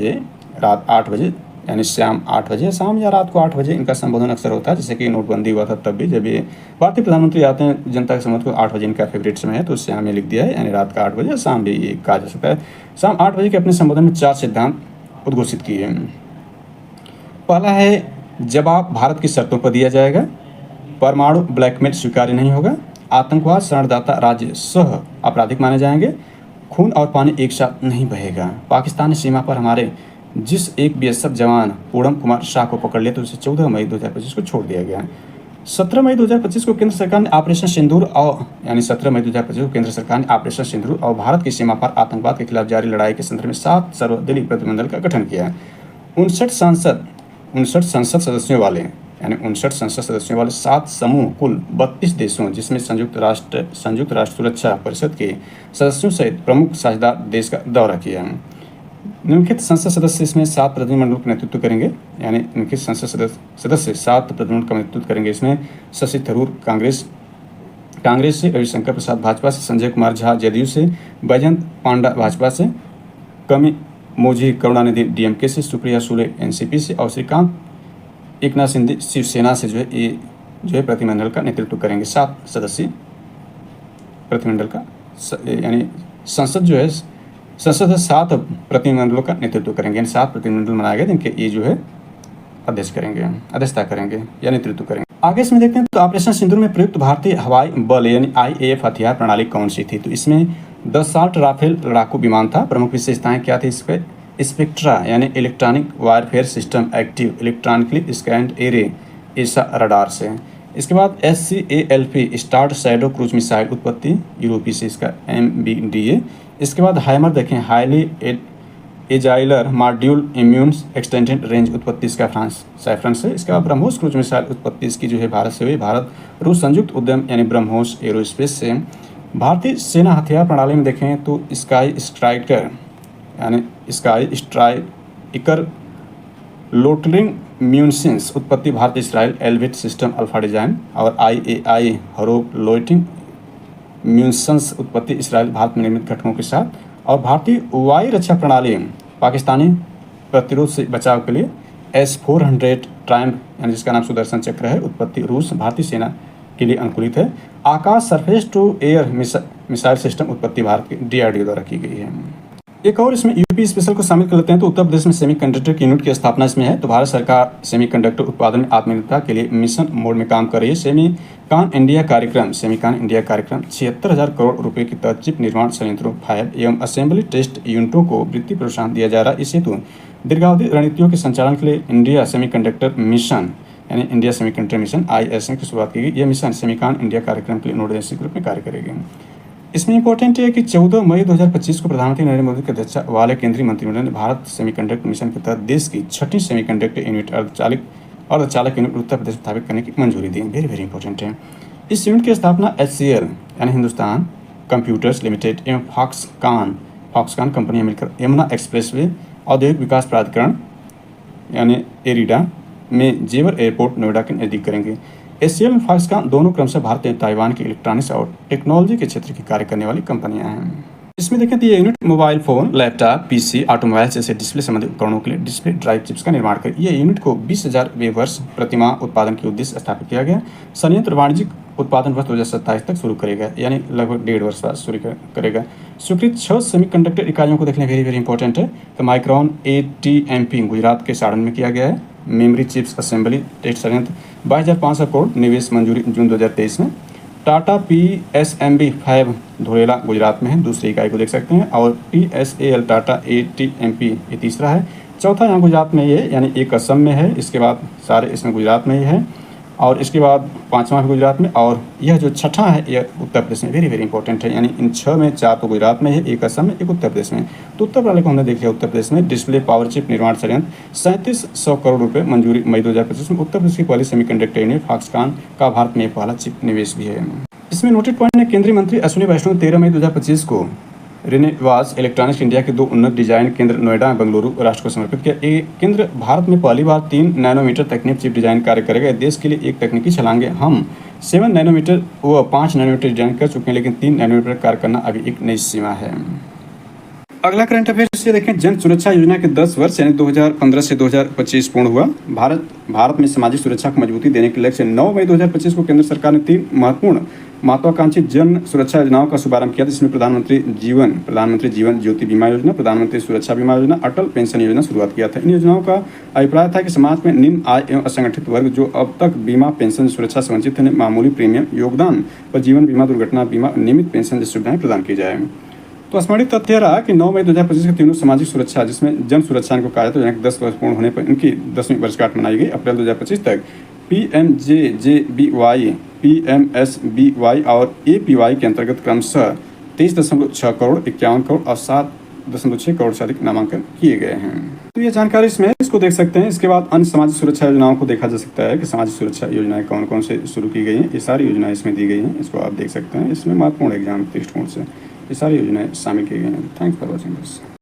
बजे यानी शाम 8 बजे, शाम या रात को 8 बजे इनका संबोधन अक्सर होता है। जैसे कि नोटबंदी हुआ था तब भी जब ये भारतीय प्रधानमंत्री आते हैं जनता के सम्मत को 8 बजे इनका फेवरेट समय है, तो उससे हमें लिख दिया है यानी रात का 8 बजे, शाम भी ये कहा जा सकता है। शाम 8 बजे के अपने संबोधन में 4 सिद्धांत उद्घोषित किए। पहला है, जवाब भारत की शर्तों पर दिया जाएगा, परमाणु ब्लैकमेल स्वीकार्य नहीं होगा, आतंकवाद शरणदाता राज्य सह आपराधिक माने जाएंगे, खून और पानी एक साथ नहीं बहेगा। पाकिस्तानी सीमा पर हमारे जिस एक BSF जवान पूर्णम कुमार शाह को पकड़ लिया तो उसे 14 मई 2025 को छोड़ दिया गया। 17 मई 2025 को केंद्र सरकार ने ऑपरेशन सिंदूर और 17 मई 2025 को केंद्र सरकार ने ऑपरेशन सिंदूर और भारत की सीमा पर आतंकवाद के खिलाफ जारी लड़ाई के संदर्भ में 7 सर्वदलीय प्रतिनिधिमंडल का गठन किया। 59 संसद सदस्यों वाले 7 समूह कुल 32 देशों, जिसमें संयुक्त राष्ट्र सुरक्षा परिषद के सदस्यों सहित प्रमुख साझेदार देश का दौरा किया। निम्नलिखित संसद सदस्य इसमें 7 प्रतिनिधिमंडल का नेतृत्व करेंगे, निम्नलिखित संसद सदस्य 7 प्रतिनिधिमंडल का नेतृत्व करेंगे। इसमें शशि थरूर कांग्रेस से, रविशंकर प्रसाद भाजपा से, संजय कुमार झा जदयू से, बैजयंत पांडा भाजपा से, कमी मोजी करुणानिधि डीएमके से, सुप्रिया सुले एनसीपी से और श्रीकांत एकनाथ शिंदे शिवसेना से प्रतिनिधिमंडल का नेतृत्व करेंगे। 7 सदस्यीय प्रतिनिधिमंडल का संसद 7 प्रतिनिधिमंडलों का नेतृत्व करेंगे। 7 प्रतिनिधिमंडल बनाए गए जिनके ये अध्यक्षता करेंगे या नेतृत्व करेंगे। आगे इसमें देखते हैं तो ऑपरेशन सिंदूर में प्रयुक्त भारतीय हवाई बल IAF हथियार प्रणाली कौन सी थी? तो इसमें 10 साल्ट राफेल लड़ाकू विमान था। प्रमुख विशेषताएं क्या थी? इस पर Spectra electronic warfare system active electronically scanned array ऐसा रडार से। इसके बाद SCALP Storm Shadow cruise missile उत्पत्ति यूरोपी से, इसका MBDA। इसके बाद हैमर देखें हाईली एजाइलर मॉड्यूल इम्यून एक्सटेंडेड रेंज उत्पत्ति इसका फ्रांस से। इसके बाद ब्रह्मोस क्रूज मिसाइल उत्पत्ति इसकी भारत से हुई। भारत रूस संयुक्त उद्यम ब्रह्मोस एरोस्पेस से। भारतीय सेना हथियार प्रणाली में देखें तो स्काई स्ट्राइकर लोटरिंग म्यूनसिंस उत्पत्ति Bharat Israel Elbit system Alpha Design और IAI हरोप लोइटिंग म्यूनसंस उत्पत्ति इसराइल भारत में निर्मित घटकों के साथ। और भारतीय वायु रक्षा प्रणाली पाकिस्तानी प्रतिरोध से बचाव के लिए S-400 ट्रायम्फ जिसका नाम सुदर्शन चक्र है उत्पत्ति रूस भारतीय सेना के लिए अनुकूलित है। Akash surface to air missile system उत्पत्ति भारत के DRDO द्वारा की गई है। एक और इसमें यूपी स्पेशल को शामिल कर लेते हैं तो उत्तर प्रदेश में सेमीकंडक्टर की यूनिट की स्थापना इसमें है। तो भारत सरकार सेमीकंडक्टर उत्पादन में आत्मनिर्भरता के लिए मिशन मोड में काम कर रही है। सेमीकान इंडिया कार्यक्रम 76,000 करोड़ रुपए की तहत चिप निर्माण संयंत्रों फैब एवं असेंबली टेस्ट यूनिटों को वृत्ति प्रोत्साहन दिया जा रहा है। इस हेतु दीर्घावधि रणनीतियों के संचालन के लिए इंडिया सेमीकंडक्टर मिशन ISM की शुरुआत की गई। यह मिशन सेमीकान इंडिया कार्यक्रम के लिए नोडल एजेंसी के रूप में कार्य करेगी। इसमें इंपॉर्टेंट है कि 14 मई 2025 को प्रधानमंत्री नरेंद्र मोदी की अध्यक्षता वाले केंद्रीय मंत्रिमंडल ने भारत सेमीकंडक्टर मिशन के तहत देश की 6ठी सेमीकंडक्टर यूनिट अर्धचालक यूनिट उत्तर प्रदेश स्थापित करने की मंजूरी दी। वेरी इंपॉर्टेंट है। इस यूनिट की स्थापना HCL हिंदुस्तान कंप्यूटर्स लिमिटेड एवं फॉक्सकॉन कंपनियां मिलकर यमुना एक्सप्रेसवे औद्योगिक विकास प्राधिकरण एरिडा में जेवर एयरपोर्ट नोएडा के नजदीक करेंगे। HCL और फॉक्सकॉन दोनों क्रमशः भारत एवं ताइवान के इलेक्ट्रॉनिक्स और टेक्नोलॉजी के क्षेत्र की कार्य करने वाली कंपनियां हैं। इसमें देखें तो ये unit mobile phone, laptop, PC, automobile जैसे डिस्प्ले संबंधित उपकरणों के लिए डिस्प्ले ड्राइव चिप्स का निर्माण कर यह यूनिट को 20,000 वेवर्स प्रतिमाह उत्पादन के उद्देश्य स्थापित किया गया। संयंत्र वाणिज्यिक उत्पादन वर्ष 2027 तक शुरू करेगा, यानी लगभग 1.5 वर्ष बाद शुरू करेगा। स्वीकृत 6 सेमीकंडक्टर इकाइयों को देखने वेरी इंपॉर्टेंट है। तो माइक्रॉन ATMP गुजरात के साड़न में किया गया है। मेमोरी चिप्स असेंबली टेस्ट संयंत्र 22,500 करोड़ निवेश मंजूरी जून 2023 में। टाटा PSMB फैब धोरेला गुजरात में है, दूसरी इकाई को देख सकते हैं। और TSAL टाटा ATMP ये तीसरा है। चौथा यहाँ गुजरात में ये यानी एक असम में है। इसके बाद सारे इसमें गुजरात में ही है और इसके बाद 5वां भी गुजरात में और यह जो 6ठा है यह उत्तर प्रदेश में वेरी इंपॉर्टेंट है। यानी इन 6 में 4 तो गुजरात में है, एक असम में, एक उत्तर प्रदेश में। तो उत्तर प्रदेश को हमने देख लिया। उत्तर प्रदेश में डिस्प्ले पावर चिप निर्माण संयंत्र 3700 करोड़ रुपए मंजूरी मई 2025 में। उत्तर प्रदेश की पहली सेमीकंडक्टर यूनिट फॉक्सकॉन का भारत में पहला चिप निवेश भी है। इसमें नोटेड पॉइंट है केंद्रीय मंत्री अश्विनी वैष्णव ने 13 मई 2025 को रेनेवास इलेक्ट्रॉनिक्स इंडिया के 2 उन्नत डिजाइन केंद्र नोएडा और बेंगलुरु राष्ट्र को समर्पित किया। ये केंद्र भारत में पहली बार 3 नैनोमीटर तकनीक चिप डिजाइन कार्य करेगा। देश के लिए एक तकनीकी छलांगे हम 7 नैनोमीटर व 5 नैनोमीटर डिजाइन कर चुके हैं, लेकिन 3 नैनोमीटर कार्य करना अभी एक नई सीमा है। अगला करंट अफेयर्स से देखें, जन सुरक्षा योजना के 10 वर्ष यानी 2015 से 2025 पूर्ण हुआ। भारत में सामाजिक सुरक्षा को मजबूती देने के लक्ष्य 9 मई 2025 को केंद्र सरकार ने 3 महत्वपूर्ण महत्वाकांक्षी जन सुरक्षा योजनाओं का शुभारंभ किया। जिसमें प्रधानमंत्री जीवन ज्योति बीमा योजना, प्रधानमंत्री सुरक्षा बीमा योजना, अटल पेंशन योजना शुरुआत किया था। इन योजनाओं का अभिप्राय था कि समाज में निम्न आय एवं असंगठित वर्ग जो अब तक बीमा पेंशन सुरक्षा से वंचित थे, मामूली प्रीमियम योगदान पर जीवन बीमा, दुर्घटना बीमा, नियमित पेंशन जैसी सुविधाएं प्रदान की जाए। तो स्मरणीय तथ्य रहा कि 9 मई 2025 के तीनों सामाजिक सुरक्षा जिसमें जन सुरक्षा को कहा जाता है 10 वर्ष पूर्ण होने पर इनकी 10वीं वर्षगांठ मनाई गई। अप्रैल 2025 तक PMJJBY, PMSBY और APY के अंतर्गत क्रमशः 23.6 करोड़, 51 करोड़ और 7.6 करोड़ से अधिक नामांकन किए गए हैं। तो ये जानकारी इसको देख सकते हैं। इसके बाद अन्य सामाजिक सुरक्षा योजनाओं को देखा जा सकता है कि सामाजिक सुरक्षा योजनाएं कौन कौन से शुरू की गई हैं। ये सारी योजनाएं इसमें दी गई हैं, इसको आप देख सकते हैं। इसमें महत्वपूर्ण एग्जाम दृष्टिकोण से ये सारी योजनाएं शामिल की गई हैं। Thanks for watching this.